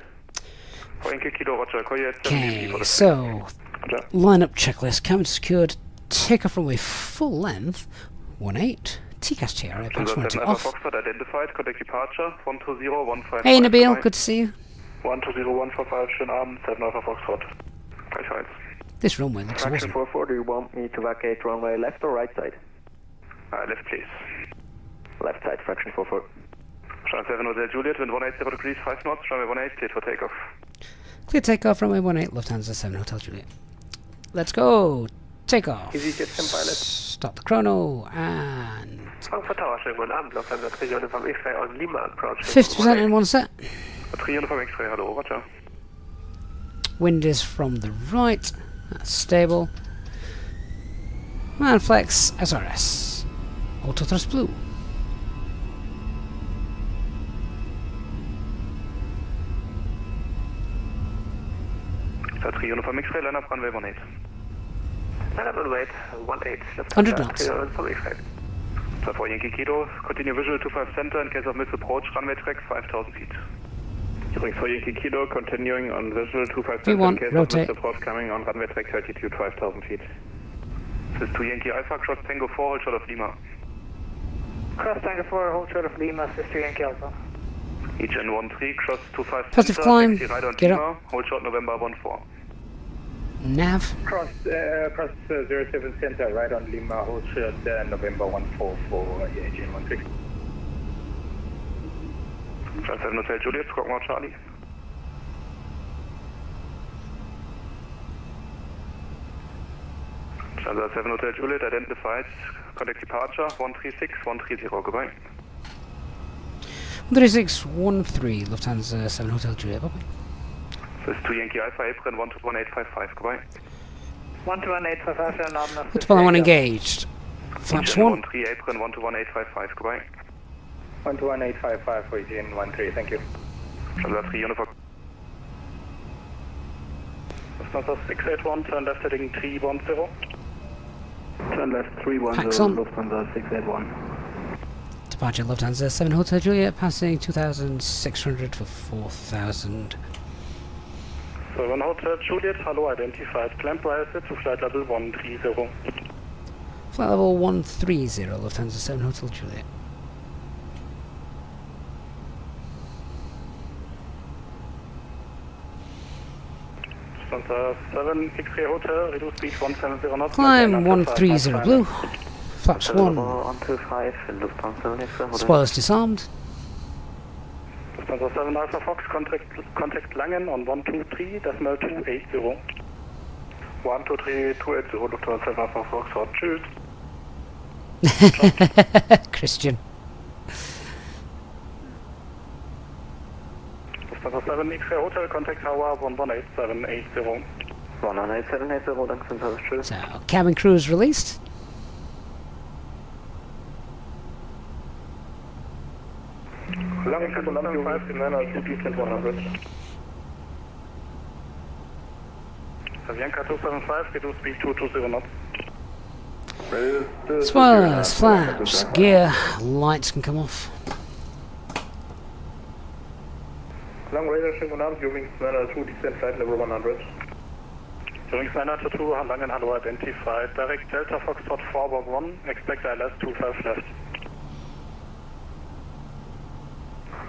4 Yankee Kilo, Roger, call you at 70 for the so lineup checklist, cabin secured, takeoff runway full length, 18, TCAS TRA, approx off. Foxtrot identified, contact departure, 120155. Hey Nabil, good to see you. 120155, schönen Abend, 7 Alpha Foxtrot. Gleichfalls. This runway looks Fraction awesome. 44, do you want me to vacate runway left or right side? Left, please. Left side, fraction 44. Shark 7 Hotel Juliet, wind 180 degrees, 5 knots, runway 18, cleared for takeoff. Clear takeoff, runway 18, Lufthansa 7 Hotel Juliet. Let's go! Takeoff! Stop the chrono, and... Frankfurt Tower, schönen guten Abend, Lufthansa 3 from X-ray on Lima, approach. 50% in one set. 3 from X-ray, hello, Roger. Wind is from the right, that's stable. And flex SRS. Auto thrust blue. So 3 from X-ray, line up runway 18. Line up runway 18, 100 knots. from X-ray. So 4 Yankee Kilo, continue visual 25 center in case of misapproach, runway track 5,000 feet. Übrigens 4 Yankee Kilo, continuing on visual 25 center V1, in case rotate. of misapproach coming on runway track 32, 5,000 feet. This is 2 Yankee Alpha, cross Tango 4, hold short of Lima. Cross Tango 4, hold short of Lima, assist to Yankee Alpha. Each N13, cross 25 Positive center, climb, taxi right on get Lima, up. hold short November 14. Nav. Cross 07 center, right on Lima, hold short November 14 for Agent 16. Shark 7 Hotel Juliet, squawk out Charlie. Shark 7 Hotel Juliet identified, contact departure, 136, 130, goodbye. 13613, Lufthansa 7 Hotel Juliet, bye-bye. This is 2 Yankee Alpha, apron 121855, goodbye. 121855, you're not enough. Multiple one engaged. Flaps 1. 13, apron 121855, goodbye. 121855 for EGN 13, thank you. Lufthansa 3, uniform. Lufthansa 681, turn left heading 310. Turn left 310, Packs on. Lufthansa 681. Departure Lufthansa 7 Hotel Juliet, passing 2,600 for 4,000. 7 Hotel Juliet, hello, identified. Clamp rise to flight level 130. Flight level 130, Lufthansa 7 Hotel Juliet. Lufthansa 7 X-ray Hotel, reduce speed 170 knots. Climb 130 blue. Flaps 1. 125, Lufthansa Spoilers disarmed. Lufthansa 7 Alpha Fox, contact Langen on 123.280. 123.280, Lufthansa 7 Alpha Fox, tschüss. Christian. Lufthansa 7 X-ray Hotel, contact Tower 118780. 118780, thanks and tschüss. So, cabin crew is released. Langen 5, Designer 100. Avianca 275, reduce speed 220 knots. Spoilers, flaps, gear, lights can come off. Lang Radar, schönen guten Abend, Wings 902, descent flight level 100. Wings 902, Langen, hello, identified. Direct Delta Foxtrot 411, expect ILS 25 left.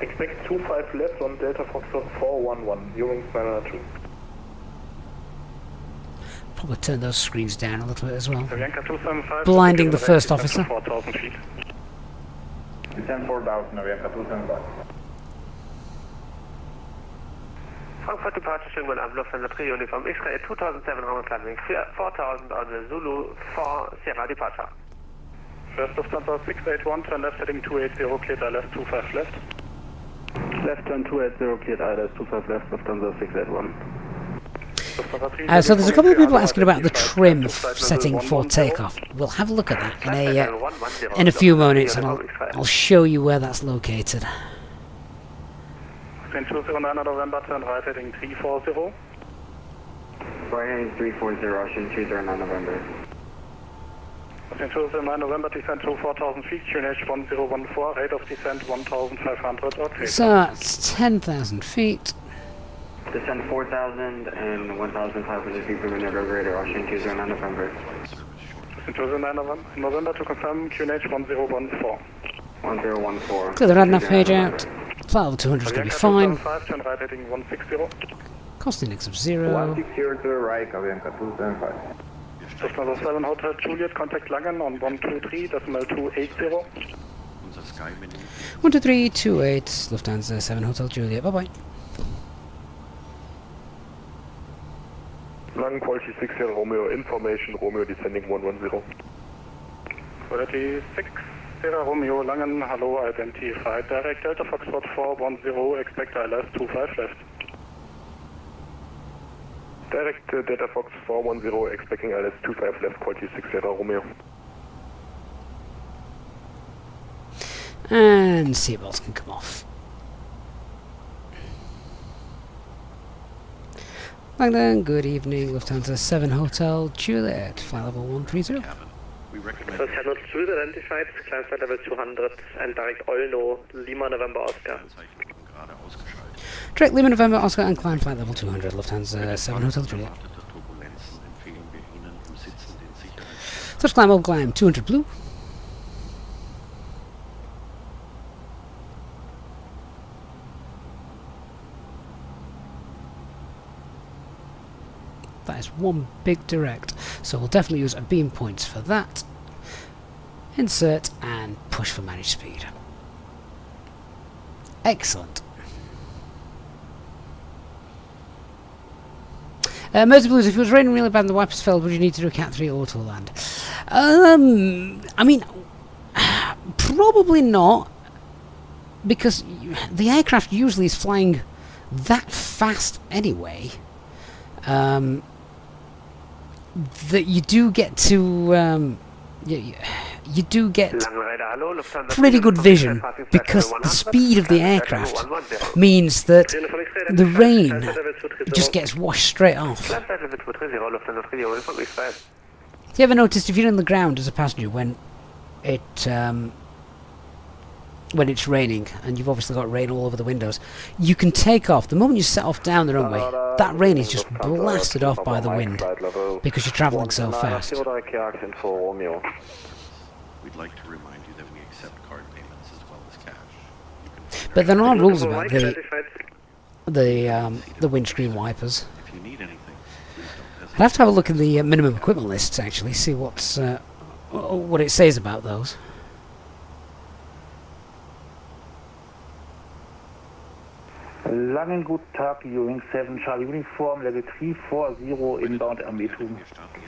Expect 25 left on Delta Foxtrot 411, Wings 902. Probably turn those screens down a little bit as well. Avianca 275, Blinding the first officer. 4,000 feet. Descent 4,000, Avianca 275. Frankfurt departure, schönen guten Abend, Lufthansa 3 Uniform X-ray 2700 climbing 4000 on the Zulu 4 Sierra departure. First Lufthansa 681, turn left heading 280, cleared ILS 25 left. Left turn 280, cleared ILS 25 left, Lufthansa 681. So there's a couple of people asking about the trim setting for takeoff. We'll have a look at that in a few moments, and I'll show you where that's located. 209 November, turn right heading 340. Right heading 340, Russian 209 November. 209 November, descent to 4,000 feet, QNH 1014, rate of descent 1,500, okay. So that's 10,000 feet. Descent 4,000 and 1,500 feet from the radar, Russian 209 November. 209 November to confirm, QNH 1014. 1014. Clear the RADNAV page out. Flight level 200 is going to be fine. Turn right heading 160. Cost index of 0. 160 to the right, Avianca 275. Lufthansa 7 Hotel Juliet, contact Langen on 123.280. 12328, Lufthansa 7 Hotel Juliet. Bye bye. Langen quality 60 Romeo, information Romeo descending 110. Quality 6 Sierra Romeo, Langen, hello, identified. Direct Delta Foxtrot 410, expect ILS 25 left. Direct Delta Fox 410, expecting ILS 25 left, quality 6 Sierra Romeo. And seatbelts can come off. Langdon, good evening, Lufthansa 7 Hotel Juliet, flight level 130. So 7 Juliet identified, climb flight level 200 and direct Olno, Lima November Oscar. Direct Lima November Oscar and climb flight level 200, Lufthansa 7 Hotel Juliet. Touch climb, over climb, 200 blue. That is one big direct, so we'll definitely use a beam points for that. Insert and push for managed speed. Excellent. Mercy Blues, if it was raining really bad and the wipers failed, would you need to do a Cat 3 auto land? I mean, probably not, because the aircraft usually is flying that fast anyway, that you do get to you do get pretty good vision, because the speed of the aircraft means that the rain just gets washed straight off. Have you ever noticed, if you're on the ground as a passenger when it's raining, and you've obviously got rain all over the windows, you can take off. The moment you set off down the runway, that rain is just blasted off by the wind because you're travelling so fast. We'd like to remind you that we accept card payments as well as cash. But there are rules about the windscreen wipers. If you need anything, I'd have to have a look at the minimum equipment lists, actually, see what it says about those. Langen guten Tag, Ewing 7 Charlie Uniform, Level 340 inbound Ermittlung.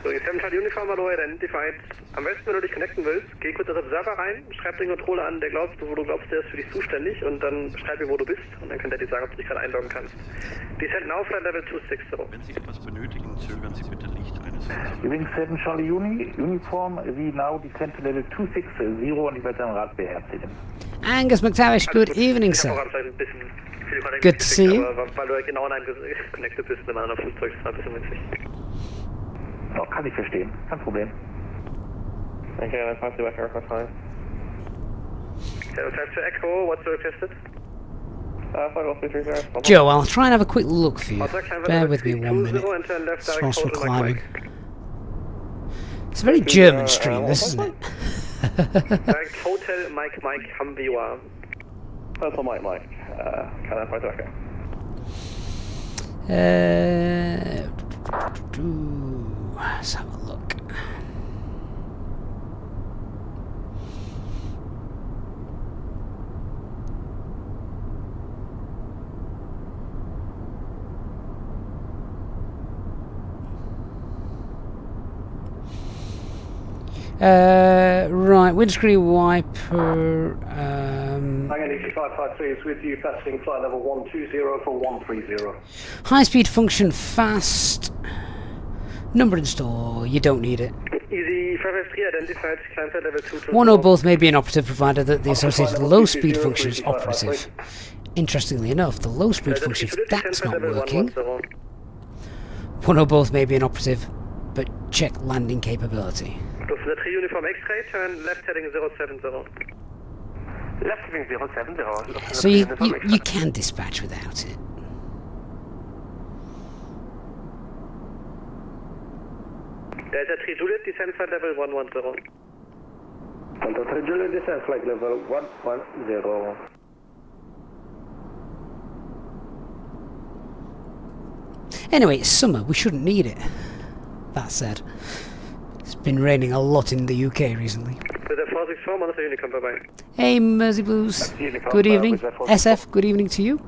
So, 7 Charlie Uniform, hallo, identified. Am besten, wenn du dich connecten willst, geh kurz in den Server rein, schreib den Controller an, wo du glaubst, der ist für dich zuständig, und dann schreib mir, wo du bist, und dann kann der dir sagen, ob du dich gerade einloggen kannst. Descent now, Flight Level 260. Wenn Sie etwas benötigen, zögern Sie bitte nicht eines Ewing 7 Charlie Uniform, we now descend to Level 260, und ich werde dein Rad beherzigen. Angus McTavish, good evening, sir. Good to see you. Weil du genau an einem connected bist, in einem anderen Flugzeug, ist ein bisschen witzig. Oh, kann ich verstehen, kein Problem. Okay, then pass you back aircraft 5. 7 to Echo, what's requested? Joe, I'll try and have a quick look for you. Bear with me 1 minute. Whilst we're climbing. It's a very German stream, this, isn't it? Direct Hotel Mike Hambiwa. Hotel Mike. Can I find okay? Let's have a look. Right, windscreen wiper. Again, 553 is with you, passing flight level 120 for 130. High speed function fast. Number and store, you don't need it. Easy 553 identified, climb flight level 220. One or both may be inoperative provided that the associated low speed function is operative. Interestingly enough, the low speed function, if that's not working, one or both may be inoperative, but check landing capability. Lufthansa 3 Uniform X-ray, turn left heading 070. Left heading 070. So you can dispatch without it. Delta 3 Juliet, descent flight level 110. Delta 3 Juliet, descent flight level 110. Anyway, it's summer, we shouldn't need it. That said, it's been raining a lot in the UK recently. Hey, Mersey Blues. Good evening. SF, good evening to you.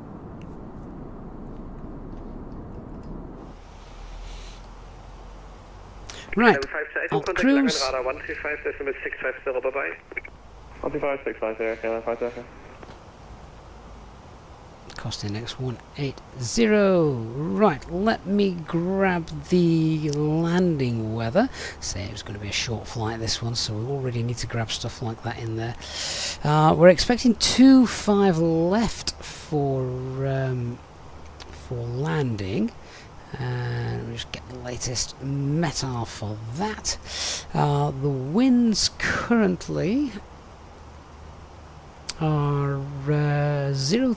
Right, I'll cruise. 135.650, bye-bye. 135.650, okay, 5 seconds. Cost index 180. Right, let me grab the landing weather. Say it was going to be a short flight, this one, so we already need to grab stuff like that in there. We're expecting 25 left for landing. And we'll just get the latest METAR for that. The winds currently are 030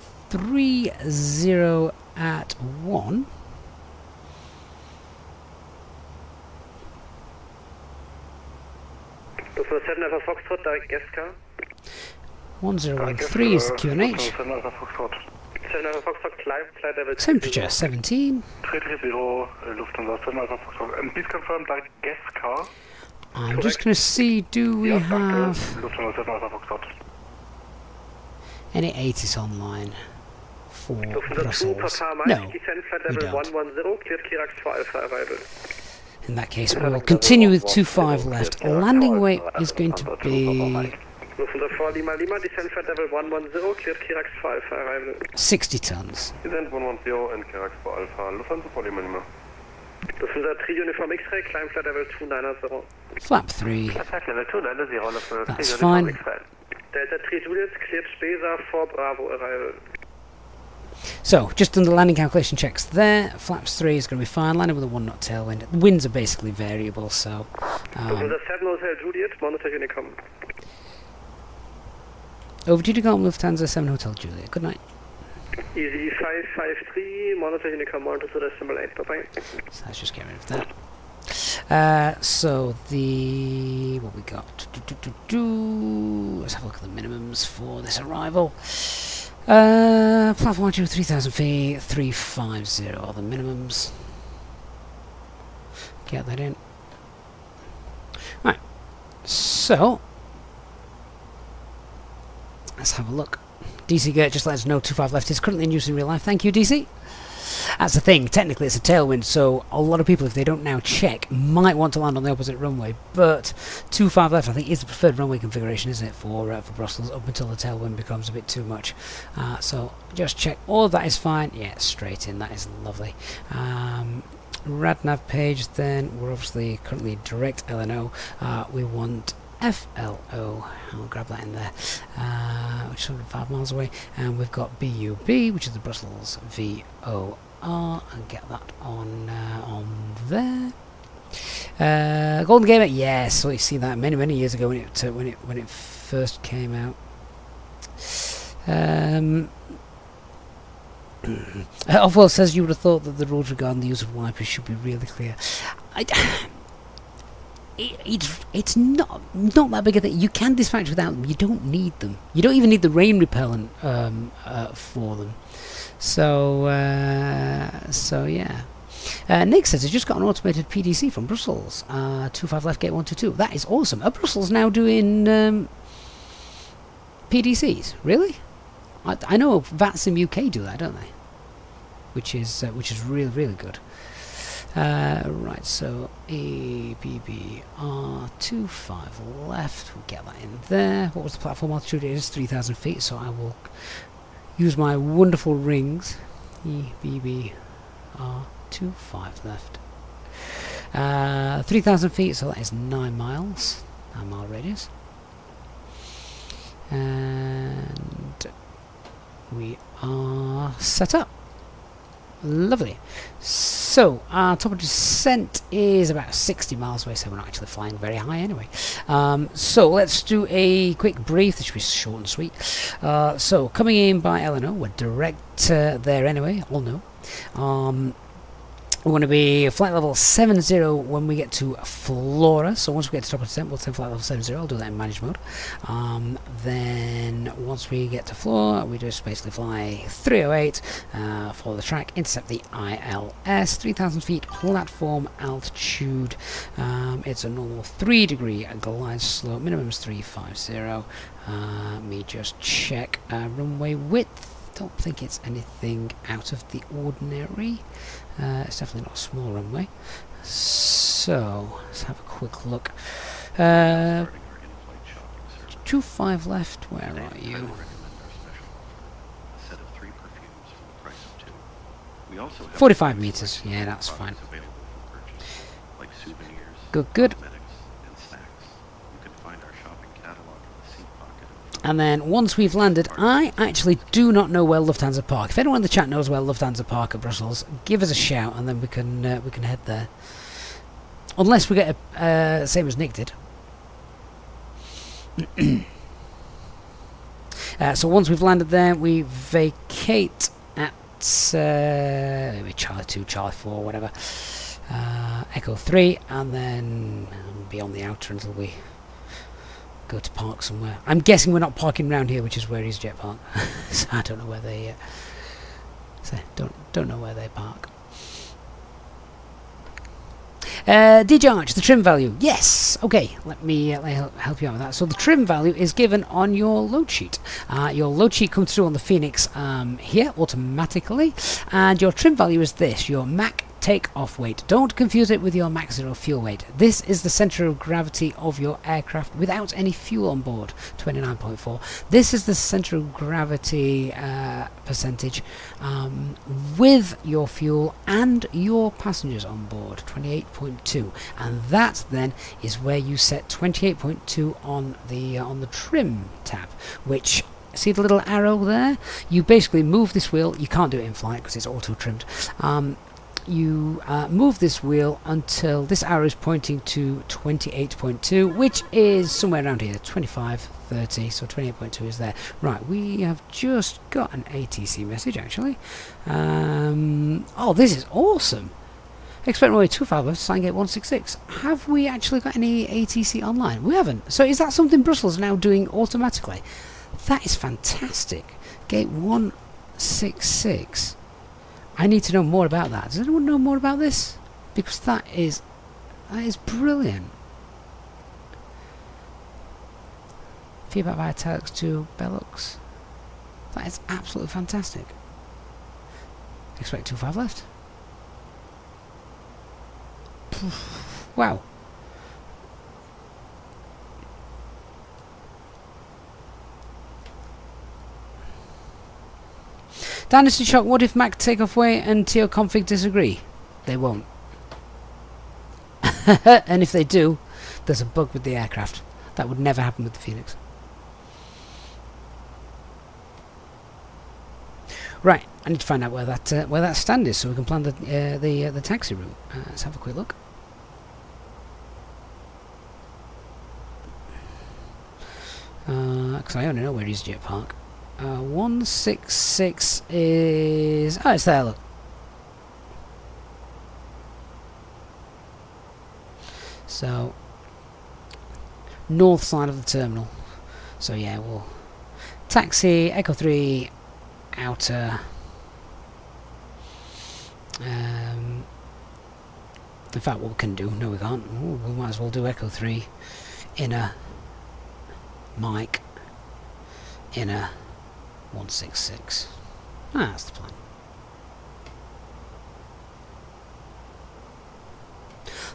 at 1. Lufthansa 7 Alpha Foxtrot, direct guest car. 1013 is the QNH. Temperature 17. 330, Lufthansa 7 Alpha Foxtrot. And please confirm direct guest car. I'm just going to see, do we have Lufthansa 7 Alpha Foxtrot. any 80s online for Brussels? No, we don't. In that case, we'll continue with 25 left. Landing weight is going to be Lufthansa 4 Lima Lima, descent flight level 110, cleared Kirax for Alpha arrival. 60 tons. Descent 110 and Kirax for Alpha, Lufthansa 4 Lima Lima. Lufthansa 3 Uniform X-ray, climb flight level 290. Flap 3. Flight level 290, Lufthansa 3 That's Uniform fine. X-ray. Delta 3 Juliet, cleared Spesa for Bravo arrival. So, just done the landing calculation checks there. Flaps 3 is going to be fine. Landing with a 1 knot tailwind. The winds are basically variable, so... Lufthansa 7 Hotel Juliet, monitor Unicom. over to Takeoff, Lufthansa 7 Hotel Juliet. Good night. Easy 553, monitor Unicom, monitor to decimal 8, bye-bye. So let's just get rid of that. So the... what we got? Let's have a look at the minimums for this arrival. Platform 2, 3,000 feet, 350 are the minimums. Get that in. Right. So let's have a look. DC Gate just let us know 25 left is currently in use in real life. Thank you, DC. That's the thing, technically it's a tailwind, so a lot of people, if they don't now check, might want to land on the opposite runway, but 25 left I think is the preferred runway configuration, isn't it, for Brussels, up until the tailwind becomes a bit too much. So just check, all of that is fine. Yeah, straight in, that is lovely. Radnav page then, we're obviously currently direct LNO. We want FLO, I'll grab that in there, which is 105 miles away, and we've got BUB, which is the Brussels VOR, and get that on there. Golden Gamer, yes, so you see that many years ago when it first came out. Offworld says you would have thought that the rules regarding the use of wipers should be really clear. It's not that big a thing. You can dispatch without them. You don't need them. You don't even need the rain repellent for them. So yeah. Nick says he's just got an automated PDC from Brussels. 25 left, gate 122. That is awesome. Are Brussels now doing PDCs? Really? I know VATSIM UK do that, don't they? Which is really good. Right, so ABBR 25 left, we'll get that in there. What was the platform altitude? It is 3,000 feet, so I will use my wonderful rings. ABBR 25 left. 3,000 feet, so that is 9 miles, 9 mile radius. And we are set up. Lovely. So our top of descent is about 60 miles away, so we're not actually flying very high anyway. So let's do a quick brief. This should be short and sweet. So coming in by LNO, we're direct there anyway, all know. We're going to be flight level 70 when we get to Flora. So once we get to top of descent, we'll send flight level 70. I'll do that in managed mode. Then once we get to Flora, we just basically fly 308, follow the track, intercept the ILS, 3,000 feet platform altitude. It's a normal 3-degree glide slope, minimum is 350. Let me just check runway width. Don't think it's anything out of the ordinary. It's definitely not a small runway. So let's have a quick look. 25 left. Where are you? 45 meters. Yeah, that's fine. Good. And then once we've landed, I actually do not know where Lufthansa park. If anyone in the chat knows where Lufthansa park at Brussels, give us a shout, and then we can head there. Unless we get a same as Nick did. So once we've landed there, we vacate at maybe Charlie 2, Charlie 4, whatever. Echo 3, and then be on the outer until we go to park somewhere. I'm guessing we're not parking around here, which is where EasyJet park. So I don't know where they don't know where they park. DJ Arch, the trim value. Yes. Okay. Let me help you out with that. So the trim value is given on your load sheet. Your load sheet comes through on the Fenix here automatically, and your trim value is this: your Mach takeoff weight. Don't confuse it with your Mach 0 fuel weight. This is the center of gravity of your aircraft without any fuel on board, 29.4. This is the center of gravity percentage with your fuel and your passengers on board, 28.2. And that then is where you set 28.2 on the trim tab, which, see the little arrow there? You basically move this wheel. You can't do it in flight because it's auto trimmed. You move this wheel until this arrow is pointing to 28.2, which is somewhere around here, 25, 30, so 28.2 is there. Right, we have just got an ATC message actually. Oh, this is awesome. Expect runway 25 left, sign gate 166. Have we actually got any ATC online? We haven't. So is that something Brussels now doing automatically? That is fantastic. Gate 166. I need to know more about that. Does anyone know more about this? Because that is brilliant. Feedback via telex to Bellux. That is absolutely fantastic. Expect 25 left. Wow. Dynasty Shock, what if Mac takeoff way and TO config disagree? They won't. And if they do, there's a bug with the aircraft. That would never happen with the Phoenix. Right, I need to find out where that stand is so we can plan the taxi route. Let's have a quick look. Because I only know where EasyJet Park. 166 is... oh, it's there, look. So, north side of the terminal. So yeah, we'll taxi, Echo 3, outer. In fact, what we can do, no we can't. Ooh, we might as well do Echo 3, inner, Mike, inner, 166. That's the plan.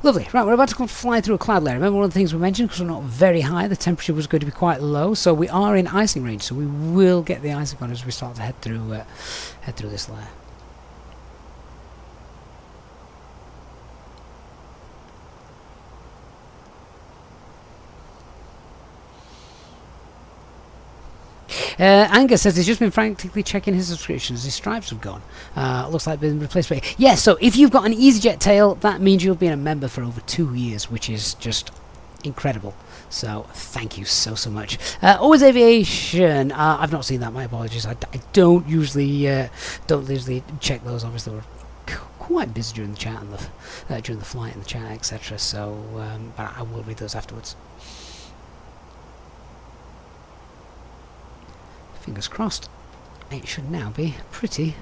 Lovely. Right, we're about to fly through a cloud layer. Remember one of the things we mentioned, because we're not very high, the temperature was going to be quite low, so we are in icing range, so we will get the icing on as we start to head through this layer. Angus says he's just been frantically checking his subscriptions. His stripes have gone. Looks like they've been replaced by... yeah, so if you've got an EasyJet tail, that means you've been a member for over 2 years, which is just incredible. So thank you so much. Always Aviation. I've not seen that. My apologies. I don't usually check those. Obviously, we're quite busy during the chat and during the flight and the chat, etc. So, but I will read those afterwards. Fingers crossed. It should now be pretty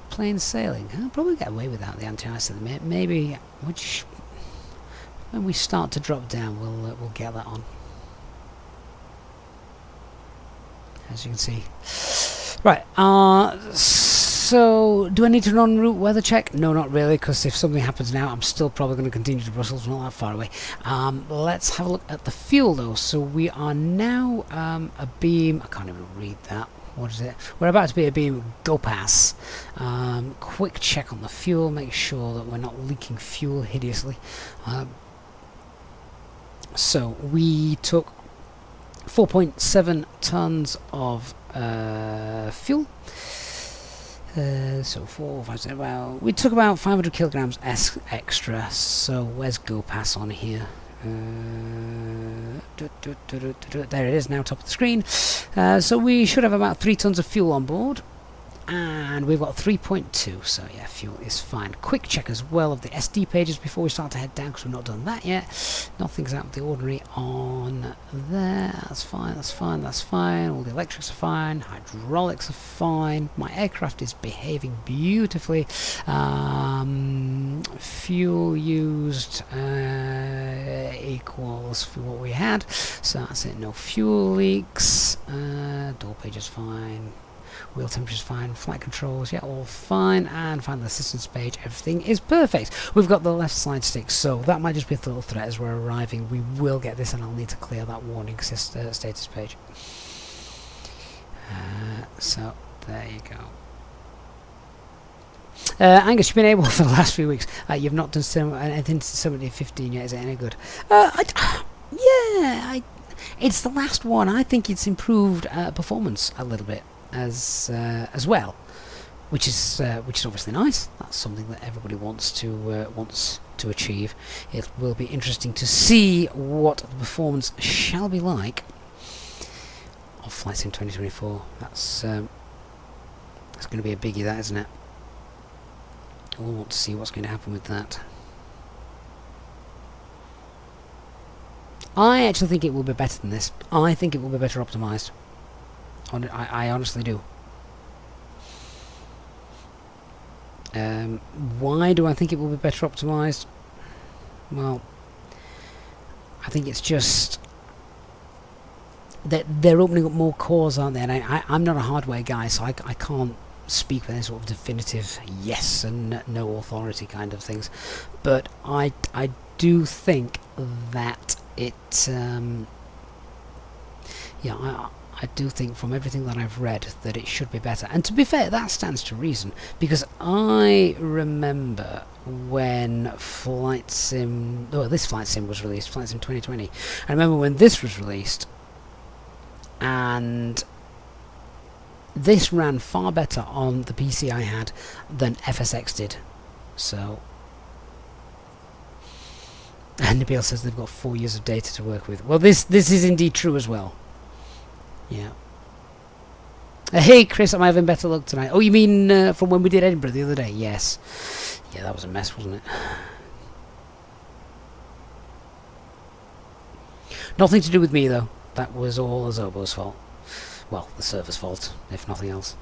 plain sailing. I'll probably get away without the anti-ice at the minute. Maybe when we start to drop down, we'll get that on. As you can see. Right. So, do I need to run en route weather check? No, not really, because if something happens now, I'm still probably going to continue to Brussels, not that far away. Let's have a look at the fuel, though. So we are now a beam... I can't even read that. What is it? We're about to be a beam go pass. Quick check on the fuel, make sure that we're not leaking fuel hideously. So we took 4.7 tons of fuel. So 4, 5, 7, well, we took about 500 kilograms extra. So where's go pass on here? There it is now, top of the screen. So we should have about 3 tons of fuel on board. And we've got 3.2, so yeah, fuel is fine. Quick check as well of the SD pages before we start to head down, because we've not done that yet. Nothing's out of the ordinary on there. That's fine, that's fine, that's fine. All the electrics are fine, hydraulics are fine. My aircraft is behaving beautifully. Fuel used equals what we had, so that's it. No fuel leaks. Door page is fine. Wheel temperature's fine. Flight controls, yeah, all fine. And final assistance page, everything is perfect. We've got the left slide stick, so that might just be a little threat as we're arriving. We will get this, and I'll need to clear that warning status page. So there you go. Angus, you've been able for the last few weeks. You've not done anything to 1715 yet. Is it any good? It's the last one. I think it's improved performance a little bit as well, which is obviously nice. That's something that everybody wants to achieve. It will be interesting to see what the performance shall be like of Flight Sim 2024. That's going to be a biggie, that, isn't it? We'll want to see what's going to happen with that. I actually think it will be better than this. I think it will be better optimised. I honestly do. Why do I think it will be better optimised? Well, I think it's just that they're opening up more cores, aren't they? And I'm not a hardware guy, so I can't speak with any sort of definitive yes and no authority kind of things. But I do think that it I do think from everything that I've read that it should be better. And to be fair, that stands to reason, because I remember when this Flight Sim was released, Flight Sim 2020. I remember when this was released, and this ran far better on the PC I had than FSX did. So, and Nabil says they've got 4 years of data to work with. Well, this is indeed true as well. Yeah. Hey Chris, am I having better luck tonight? Oh, you mean from when we did Edinburgh the other day? Yes. Yeah, that was a mess, wasn't it? Nothing to do with me though. That was all Azobo's fault. Well, the server's fault, if nothing else.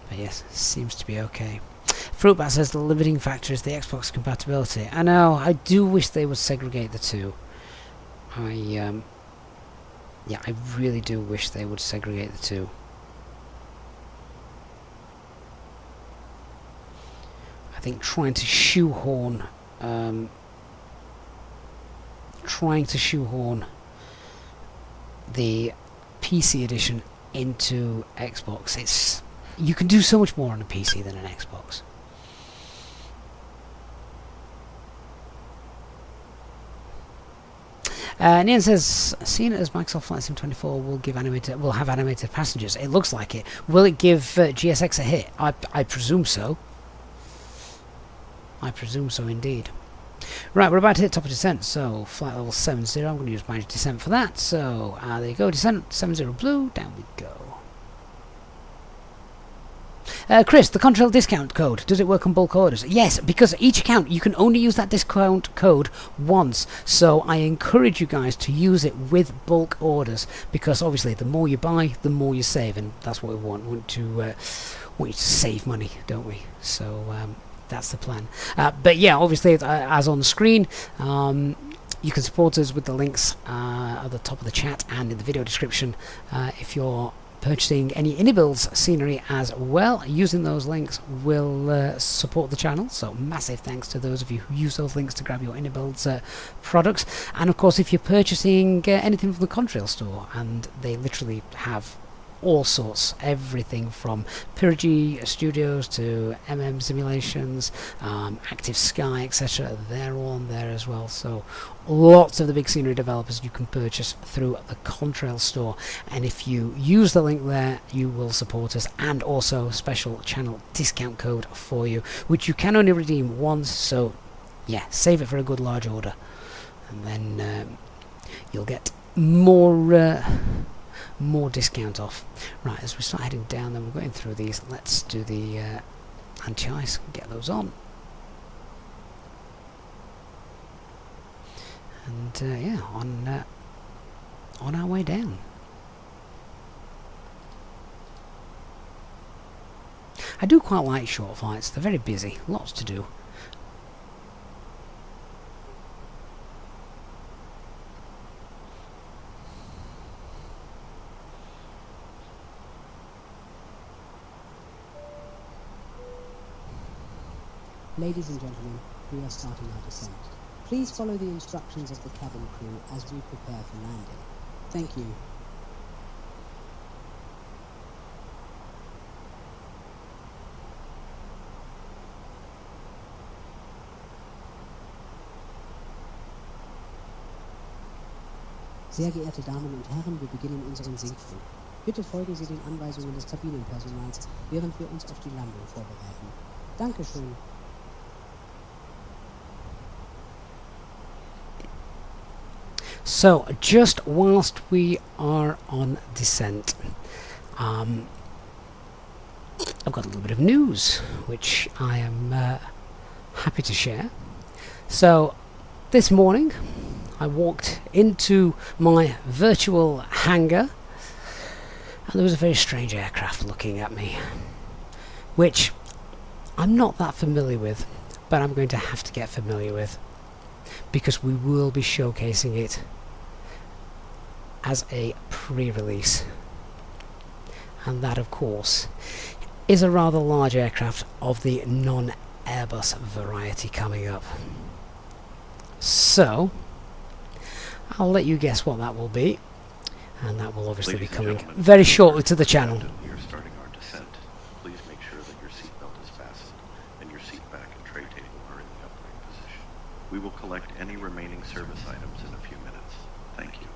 But yes, seems to be okay. Fruitbat says the limiting factor is the Xbox compatibility. I know, I do wish they would segregate the two. I really do wish they would segregate the two. I think trying to shoehorn the PC edition into Xbox, you can do so much more on a PC than an Xbox. Nian says, seeing as Microsoft Flight Sim 24 will have animated passengers, it looks like it. Will it give GSX a hit? I presume so. I presume so indeed. Right, we're about to hit top of descent, so flight level 70, I'm going to use my descent for that. So there you go, descent 70 blue, down we go. Chris, the Contrail discount code, does it work on bulk orders? Yes, because each account, you can only use that discount code once. So I encourage you guys to use it with bulk orders, because obviously the more you buy, the more you save, and that's what we want. We want you to save money, don't we? So that's the plan. But yeah, obviously, as on the screen, you can support us with the links at the top of the chat and in the video description if you're purchasing any IndyBuilds scenery as well. Using those links will support the channel, so massive thanks to those of you who use those links to grab your IndyBuilds products. And of course, if you're purchasing anything from the Contrail store, and they literally have all sorts, everything from Pyrrhy Studios to Simulations, Active Sky, etc. They're all on there as well. So lots of the big scenery developers you can purchase through the Contrail store, and if you use the link there, you will support us, and also a special channel discount code for you, which you can only redeem once. So yeah, save it for a good large order, and then you'll get more discount off. Right, as we start heading down, then we're going through these. Let's do the anti-ice, get those on. And yeah, on our way down. I do quite like short flights. They're very busy, lots to do. Ladies and gentlemen, we are starting our descent. Please follow the instructions of the cabin crew as we prepare for landing. Thank you. Sehr geehrte Damen und Herren, wir beginnen unseren Sinkflug. Bitte folgen Sie den Anweisungen des Kabinenpersonals, während wir uns auf die Landung vorbereiten. Dankeschön. So, just whilst we are on descent, I've got a little bit of news, which I am happy to share. So, this morning, I walked into my virtual hangar, and there was a very strange aircraft looking at me, which I'm not that familiar with, but I'm going to have to get familiar with, because we will be showcasing it as a pre-release. And that, of course, is a rather large aircraft of the non-Airbus variety coming up. So, I'll let you guess what that will be, and that will obviously be coming very shortly to the channel. We are starting our descent. Please make sure that your seatbelt is fastened and your seat back and tray table are in the upright position. We will collect any remaining service items in a few minutes. Thank you.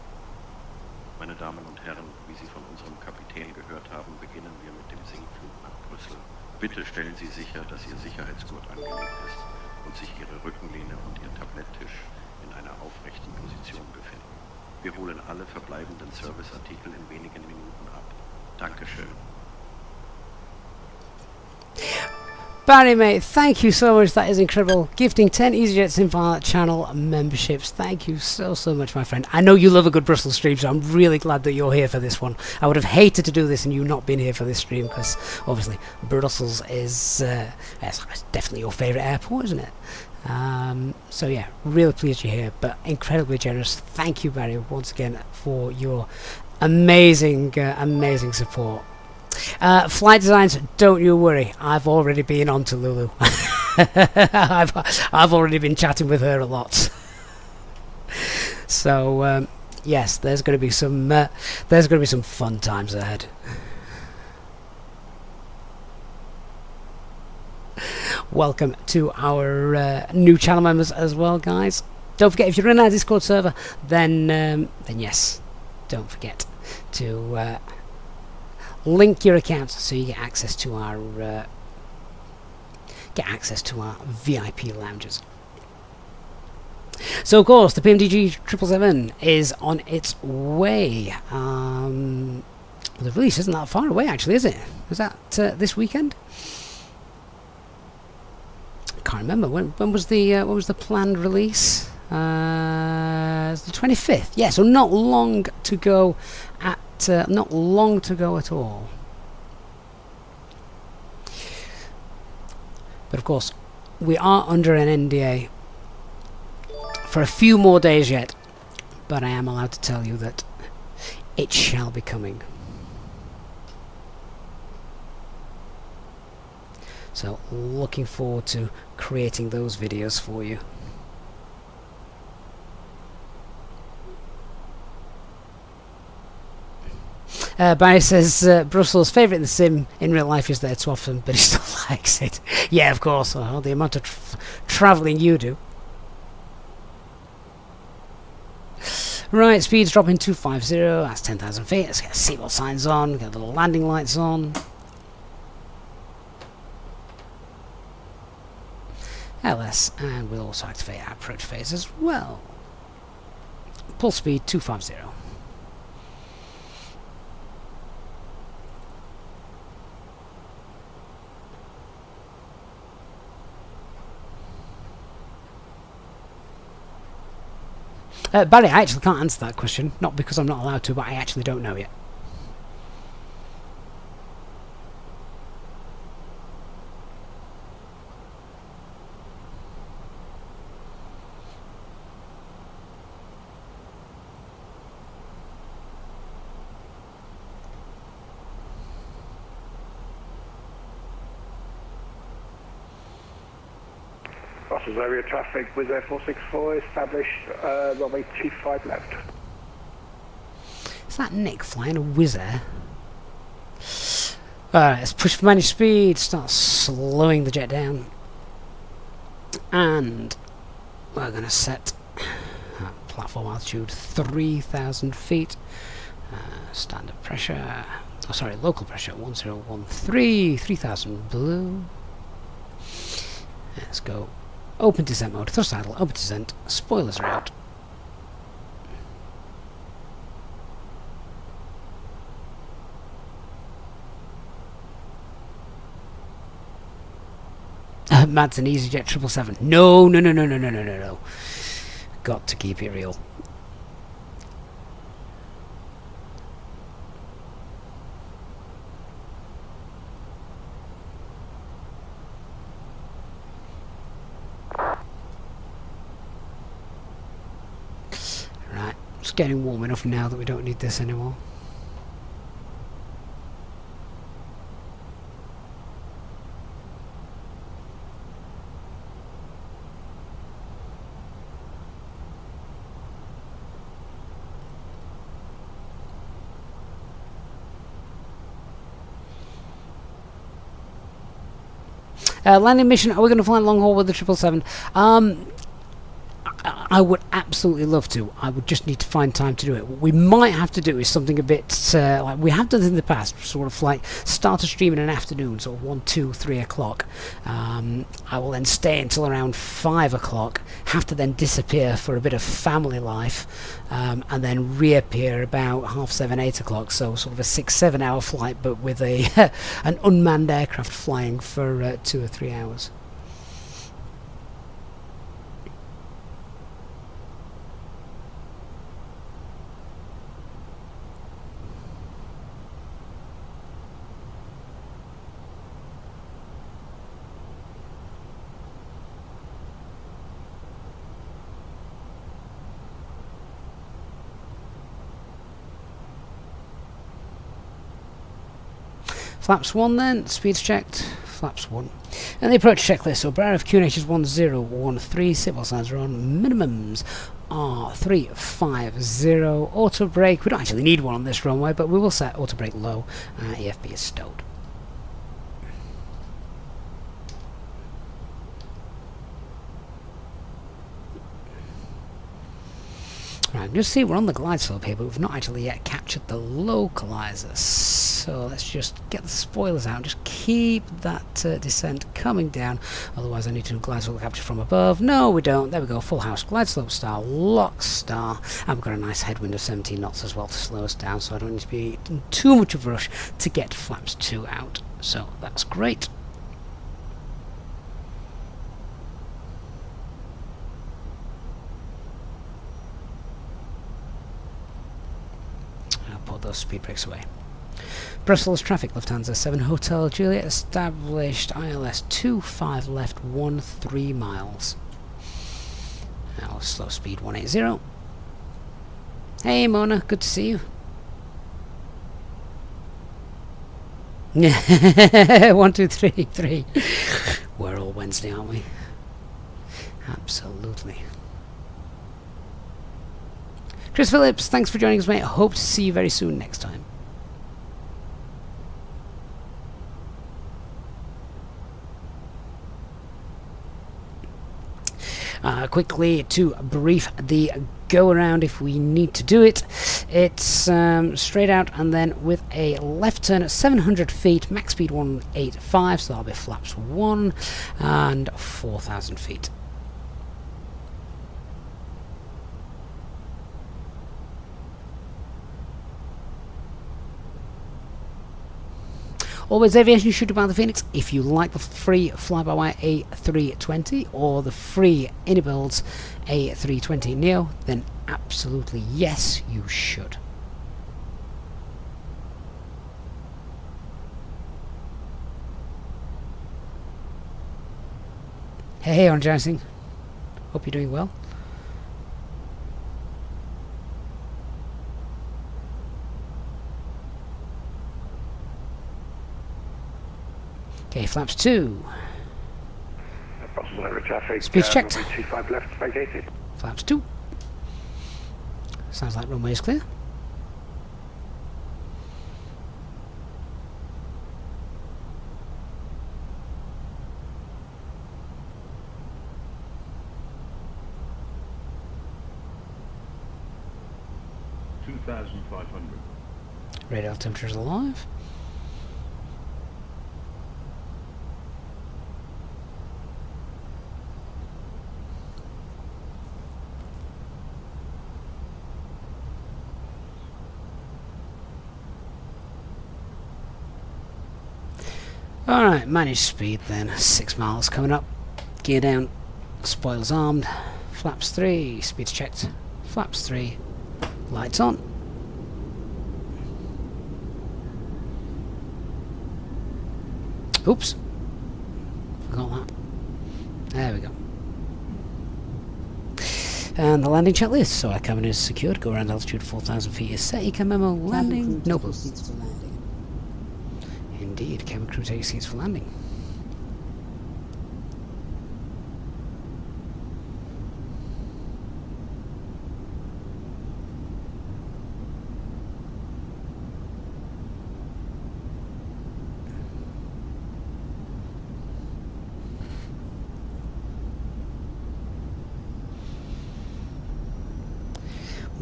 Meine Damen und Herren, wie Sie von unserem Kapitän gehört haben, beginnen wir mit dem Sinkflug nach Brüssel. Bitte stellen Sie sicher, dass Ihr Sicherheitsgurt angelegt ist und sich Ihre Rückenlehne und Ihr Tabletttisch in einer aufrechten Position befinden. Wir holen alle verbleibenden Serviceartikel in wenigen Minuten ab. Dankeschön. Barry, mate, thank you so much. That is incredible. Gifting 10 EasyJet SimPilot channel memberships. Thank you so much, my friend. I know you love a good Brussels stream, so I'm really glad that you're here for this one. I would have hated to do this and you not been here for this stream, because obviously Brussels is definitely your favourite airport, isn't it? So yeah, really pleased you're here, but incredibly generous. Thank you, Barry, once again for your amazing support. Flight designs, don't you worry, I've already been on to Lulu. I've already been chatting with her a lot. So yes, there's going to be some fun times ahead. Welcome to our new channel members as well, guys. Don't forget, if you're in our Discord server, then yes, don't forget to link your account so you get access to our VIP lounges. So of course, the PMDG 777 is on its way. The release isn't that far away, actually, is it? Is that this weekend? Can't remember when was the planned release. It's the 25th. Yeah, so not long to go at all. But of course, we are under an NDA for a few more days yet, but I am allowed to tell you that it shall be coming. So looking forward to creating those videos for you. Barry says Brussels' favourite in the sim in real life is there too often, but he still likes it. Yeah, of course. Well, the amount of travelling you do. Right, speed's dropping 250. That's 10,000 feet. Let's get seatbelt signs on. Get the little landing lights on. LS, and we'll also activate our approach phase as well. Pulse speed 250. Barry, I actually can't answer that question. Not because I'm not allowed to, but I actually don't know yet. Brussels area traffic with Air 464 established, runway 25 left. Is that Nick flying a Wizz Air? Alright, let's push for managed speed, start slowing the jet down. And we're going to set platform altitude 3,000 feet. Standard pressure, oh sorry, local pressure 1013, 3,000 blue. Let's go open descent mode, thrust idle, open descent, spoilers are out. Matt's an EasyJet 777. No, no, no, no, no, no, no, no, no. Got to keep it real. Right, it's getting warm enough now that we don't need this anymore. Landing mission, are we going to fly long haul with the 777? I would absolutely love to. I would just need to find time to do it. What we might have to do is something a bit like we have done in the past, sort of like start a stream in an afternoon, sort of 1, 2, 3 o'clock. I will then stay until around 5 o'clock, have to then disappear for a bit of family life, and then reappear about 7:30, 8 o'clock, so sort of a 6-7 hour flight, but with a an unmanned aircraft flying for 2 or 3 hours. Flaps 1 then, speeds checked, flaps 1. And the approach checklist, so bar of QNH is 1013, seatbelt signs are on, minimums are 350, auto brake, we don't actually need one on this runway, but we will set auto brake low, EFB is stowed. Right, just see we're on the glide slope here, but we've not actually yet captured the localizer. So let's just get the spoilers out and just keep that descent coming down. Otherwise I need to do glide slope capture from above. No, we don't. There we go. Full house. Glide slope star. Lock star. And we've got a nice headwind of 17 knots as well to slow us down, so I don't need to be in too much of a rush to get flaps 2 out. So that's great. Put those speed brakes away. Brussels traffic, Lufthansa 7 Hotel Juliet established, ILS 25 left, 13 miles. Now slow speed 180. Hey Mona, good to see you. 1, 2, 3, 3. We're all Wednesday, aren't we? Absolutely. Chris Phillips, thanks for joining us, mate. I hope to see you very soon next time. Quickly to brief the go around if we need to do it. It's straight out and then with a left turn at 700 feet, max speed 185, so that'll be flaps 1 and 4,000 feet. Always aviation shooter by the Fenix. If you like the free fly-by-wire A320 or the free Inibuilds A320 Neo, then absolutely yes, you should. Hey, Orange Icing. Hope you're doing well. Okay, flaps 2. Brussels and traffic. Speed's checked. Runway 25 left, vacated. Flaps 2. Sounds like runway is clear. Radar temperature is alive. Alright, manage speed then. 6 miles coming up. Gear down. Spoilers armed. Flaps 3. Speed's checked. Flaps 3. Lights on. Oops. Forgot that. There we go. And the landing checklist. So our cabin is secured. Go around altitude 4,000 feet is set. Eco memo. Landing. Noble. Seats for landing. Indeed. Cabin crew take seats for landing.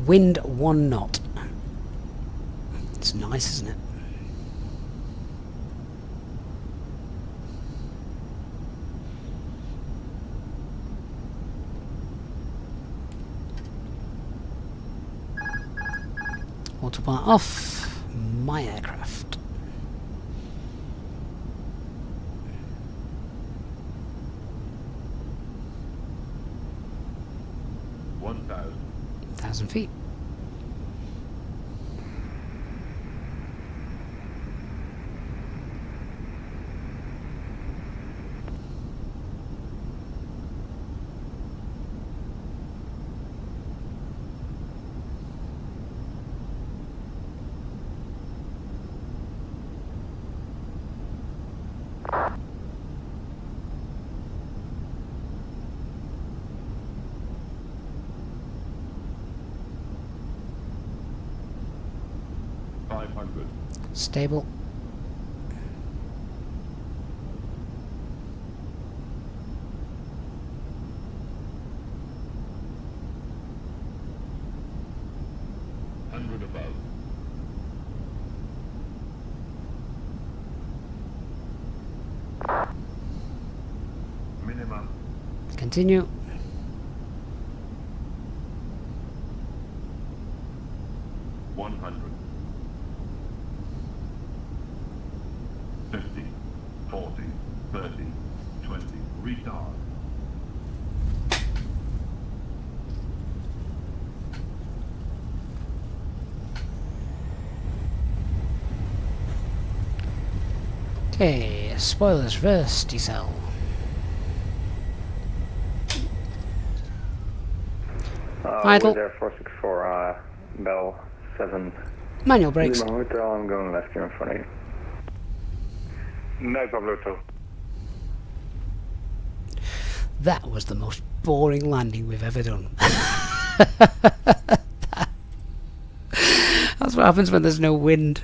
Wind 1 knot. It's nice, isn't it? Autopilot off. My aircraft. Thousand feet. Stable. Above. Minimum. Continue. Okay, spoilers, reverse, decel. Idle. There 464, Bell 7. Manual brakes. Hotel, I'm going left here in front of you. No problem at all. That was the most boring landing we've ever done. That's what happens when there's no wind.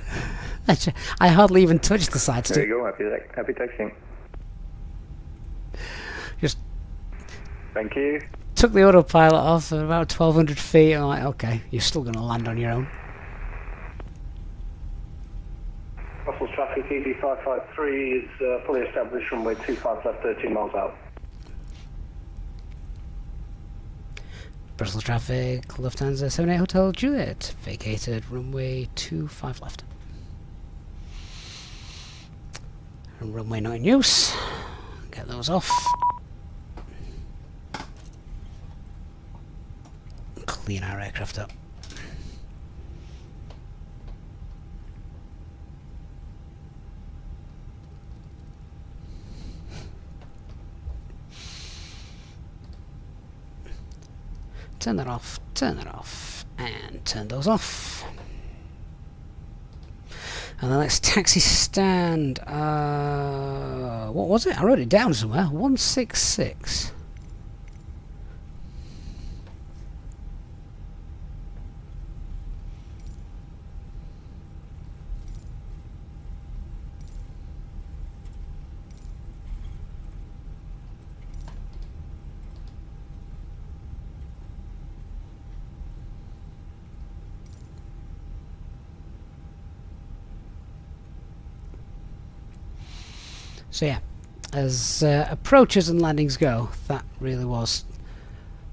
I hardly even touched the side stick. There you go, happy taxiing. Just thank you. Took the autopilot off at about 1,200 feet. I'm like, okay, you're still going to land on your own. Brussels traffic ED553 is fully established runway 25 left, 13 miles out. Brussels traffic, Lufthansa 78 Hotel Juliet, vacated runway 25 left. And runway not in use. Get those off. Clean our aircraft up. Turn that off, and turn those off. And then let's taxi stand. What was it? I wrote it down somewhere. 166. So yeah, as approaches and landings go, that really was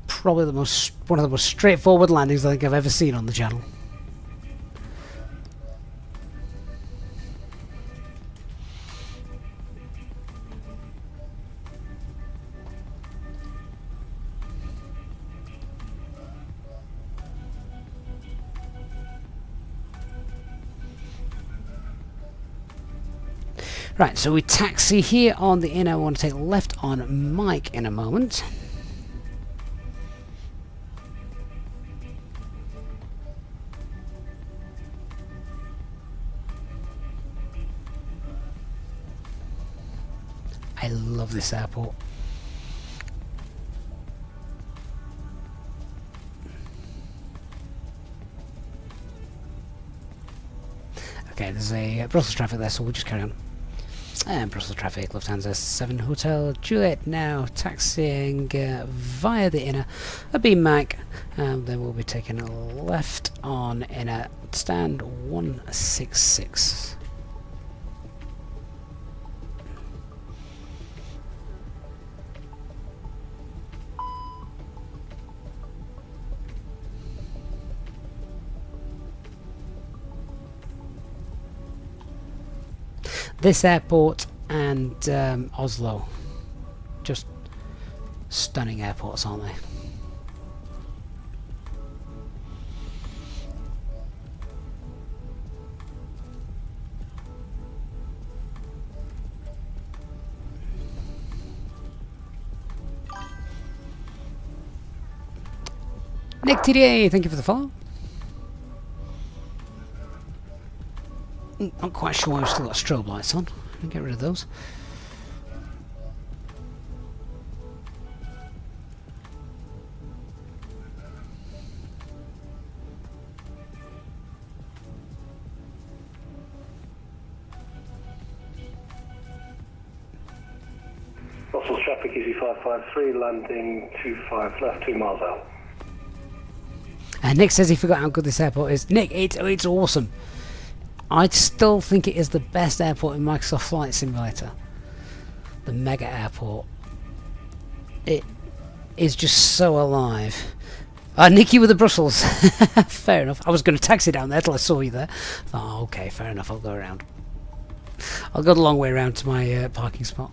probably one of the most straightforward landings I think I've ever seen on the channel. Right, so we taxi here on the inner. I want to take left on Mike in a moment. I love this airport. Okay, there's a Brussels traffic there, so we'll just carry on. And Brussels traffic, Lufthansa 7 Hotel Juliet now taxiing via the inner, a beam Mac, and then we'll be taking a left on inner stand 166. This airport and Oslo, just stunning airports, aren't they? Nick TDA, thank you for the follow. Not quite sure why we've still got strobe lights on. I'll get rid of those. Brussels traffic easy 553, landing 25 left, 2 miles out. And Nick says he forgot how good this airport is. Nick, it's awesome. I still think it is the best airport in Microsoft Flight Simulator. The mega airport. It is just so alive. Nicky with the Brussels. Fair enough. I was going to taxi down there till I saw you there. Oh, okay, fair enough. I'll go around. I'll go the long way around to my parking spot.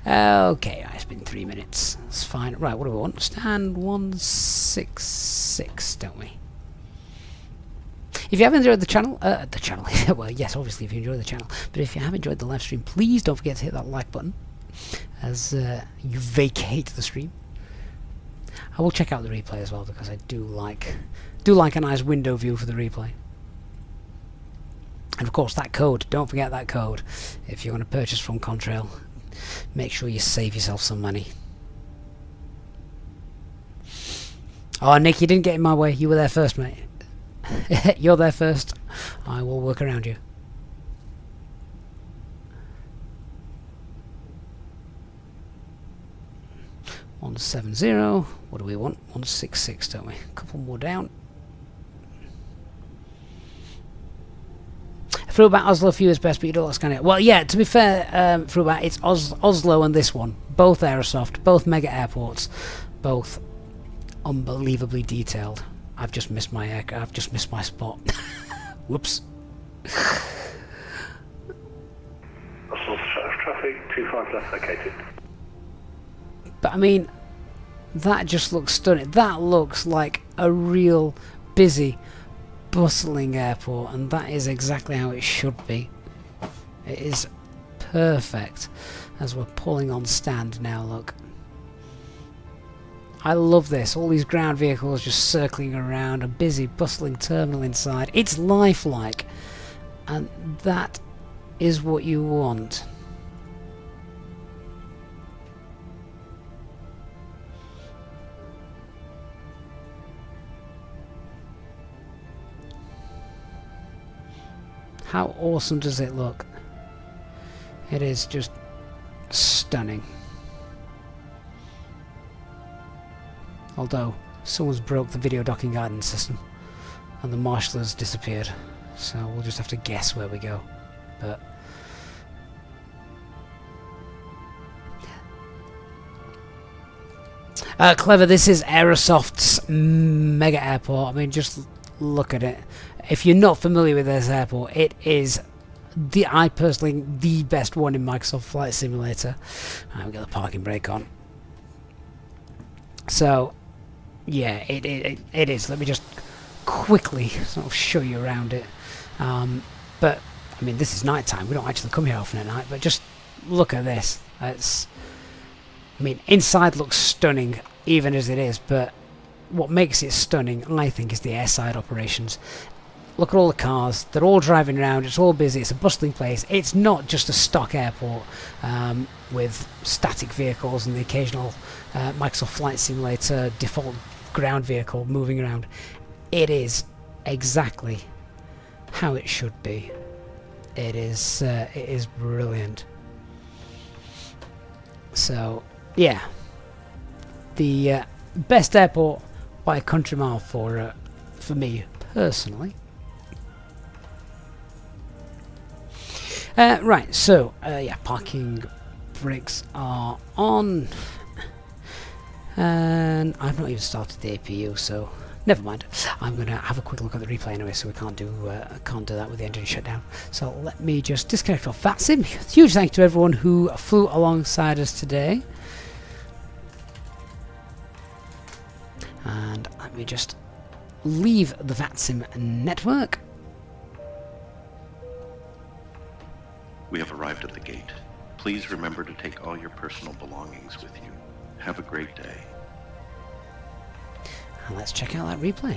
Okay, it's been 3 minutes. That's fine. Right, what do we want? Stand 166, don't we? If you haven't enjoyed the channel, well, yes, obviously if you enjoy the channel, but if you have enjoyed the live stream, please don't forget to hit that like button as you vacate the stream. I will check out the replay as well because I do like a nice window view for the replay. And of course that code, don't forget that code. If you're going to purchase from Contrail, make sure you save yourself some money. Oh, Nick, you didn't get in my way. You were there first, mate. You're there first. I will work around you. $170. What do we want? 166, don't we? A couple more down. Frubat Oslo for you is best, but you don't scan it. Well, yeah, to be fair, Frubat, it's Oslo and this one. Both Aerosoft, both mega airports, both unbelievably detailed. I've just missed my I've just missed my spot. Whoops. Traffic 25 left located. But I mean, that just looks stunning. That looks like a real busy, bustling airport, and that is exactly how it should be. It is perfect as we're pulling on stand now, look. I love this, all these ground vehicles just circling around, a busy, bustling terminal inside. It's lifelike. And that is what you want. How awesome does it look? It is just stunning. Although someone's broke the video docking guidance system and the marshal has disappeared, so we'll just have to guess where we go. But clever, this is Aerosoft's mega airport. I mean, just look at it. If you're not familiar with this airport, it is I personally the best one in Microsoft Flight Simulator. I've got the parking brake on. So yeah, it is. Let me just quickly sort of show you around it. But I mean, this is night time. We don't actually come here often at night, but just look at this. I mean, inside looks stunning even as it is, but what makes it stunning, I think, is the airside operations. Look at all the cars. They're all driving around. It's all busy. It's a bustling place. It's not just a stock airport with static vehicles and the occasional Microsoft Flight Simulator default ground vehicle moving around. It is exactly how it should be. It is brilliant. So yeah, the best airport by a country mile for me personally. Right, so yeah, parking brakes are on, and I've not even started the APU, so never mind. I'm gonna have a quick look at the replay anyway, so we can't do that with the engine shut down. So let me just disconnect off VATSIM. Huge thank you to everyone who flew alongside us today, and let me just leave the VATSIM network. We have arrived at the gate. Please remember to take all your personal belongings with you. Have a great day. And let's check out that replay.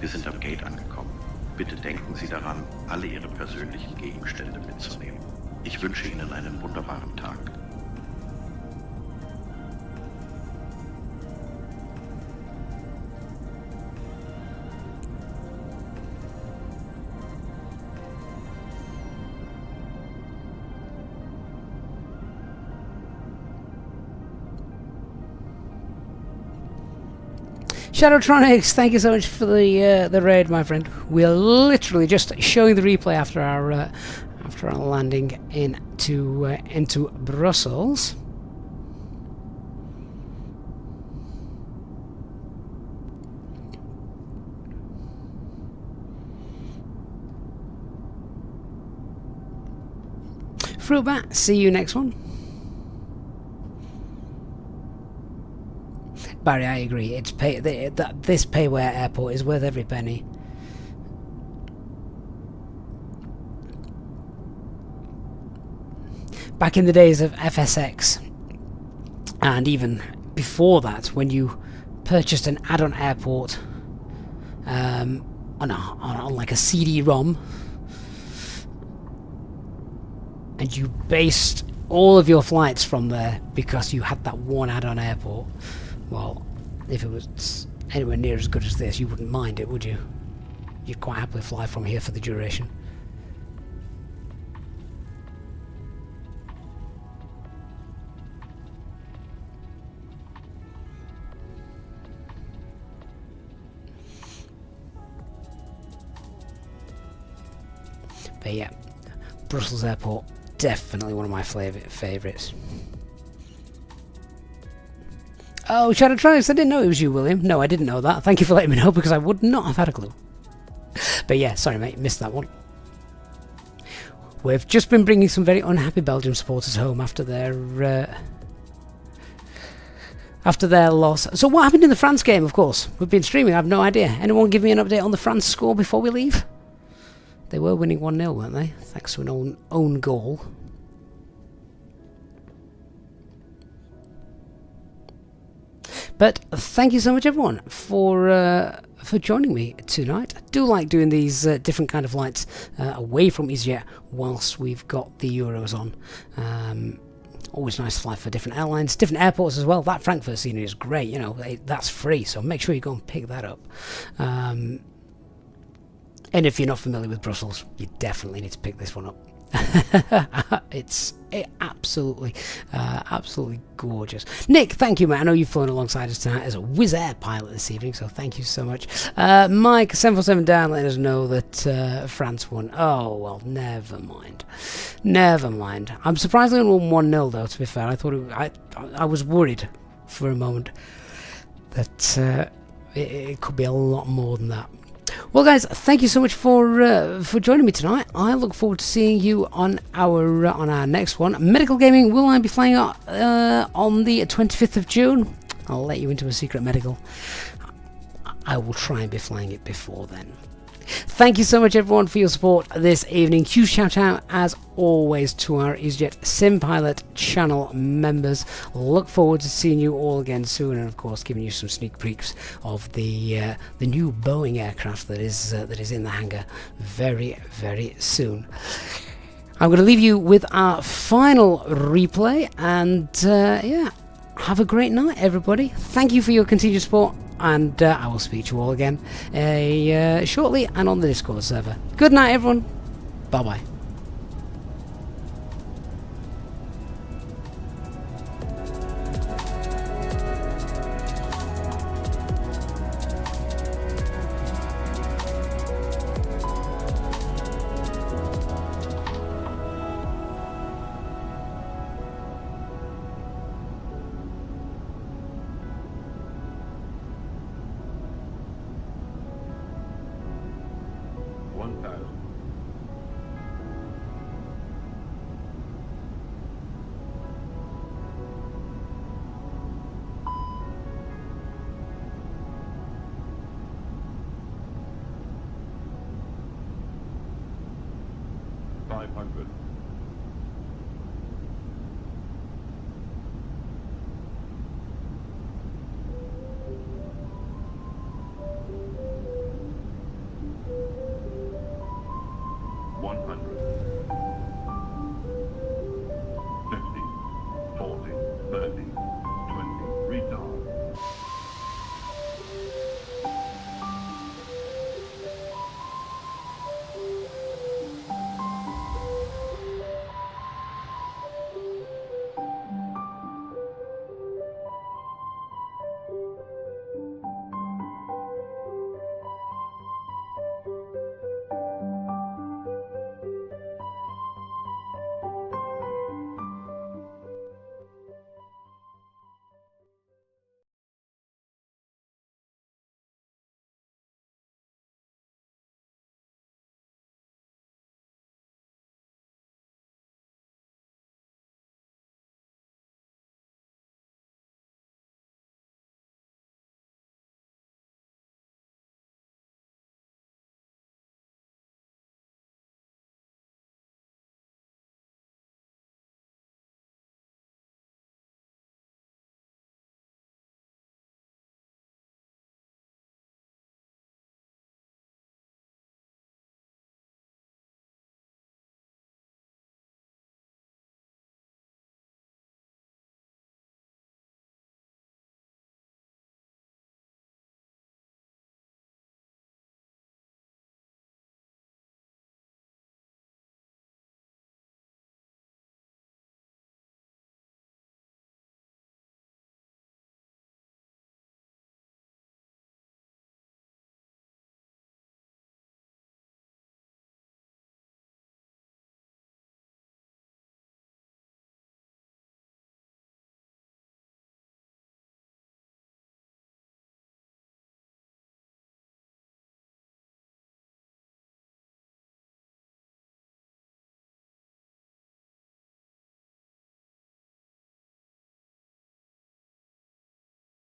Wir sind am Gate angekommen. Bitte denken Sie daran, alle Ihre persönlichen Gegenstände mitzunehmen. Ich wünsche Ihnen einen wunderbaren Tag. Shadowtronics, thank you so much for the raid, my friend. We're literally just showing the replay after our landing into Brussels. Fruitbat, see you next one. Barry, I agree. It's this payware airport is worth every penny. Back in the days of FSX, and even before that, when you purchased an add-on airport on like a CD-ROM, and you based all of your flights from there because you had that one add-on airport. Well, if it was anywhere near as good as this, you wouldn't mind it, would you? You'd quite happily fly from here for the duration. But yeah, Brussels Airport, definitely one of my favourites. Oh, Shadowtronics, I didn't know it was you, William. No, I didn't know that. Thank you for letting me know, because I would not have had a clue. But yeah, sorry mate, missed that one. We've just been bringing some very unhappy Belgium supporters home after their loss. So what happened in the France game, of course? We've been streaming, I have no idea. Anyone give me an update on the France score before we leave? They were winning 1-0, weren't they? Thanks to an own goal. But thank you so much, everyone, for joining me tonight. I do like doing these different kind of flights away from EasyJet whilst we've got the Euros on. Always nice to fly for different airlines, different airports as well. That Frankfurt scenery is great, you know, that's free, so make sure you go and pick that up. And if you're not familiar with Brussels, you definitely need to pick this one up. It's absolutely gorgeous. Nick, thank you, man. I know you've flown alongside us tonight as a Wizz Air pilot this evening, so thank you so much. Mike 747 down, letting us know that France won. Oh well, never mind. I'm surprised they won 1-0 though. To be fair, I thought I was worried for a moment that it could be a lot more than that. Well, guys, thank you so much for joining me tonight. I look forward to seeing you on our next one. Medical Gaming, will I be flying on the 25th of June? I'll let you into a secret medical. I will try and be flying it before then. Thank you so much, everyone, for your support this evening. Huge shout out, as always, to our EasyJet Sim Pilot channel members. Look forward to seeing you all again soon, and of course, giving you some sneak peeks of the new Boeing aircraft that is in the hangar very, very soon. I'm going to leave you with our final replay, and yeah, have a great night, everybody. Thank you for your continued support. And I will speak to you all again shortly and on the Discord server. Good night, everyone. Bye-bye. $500.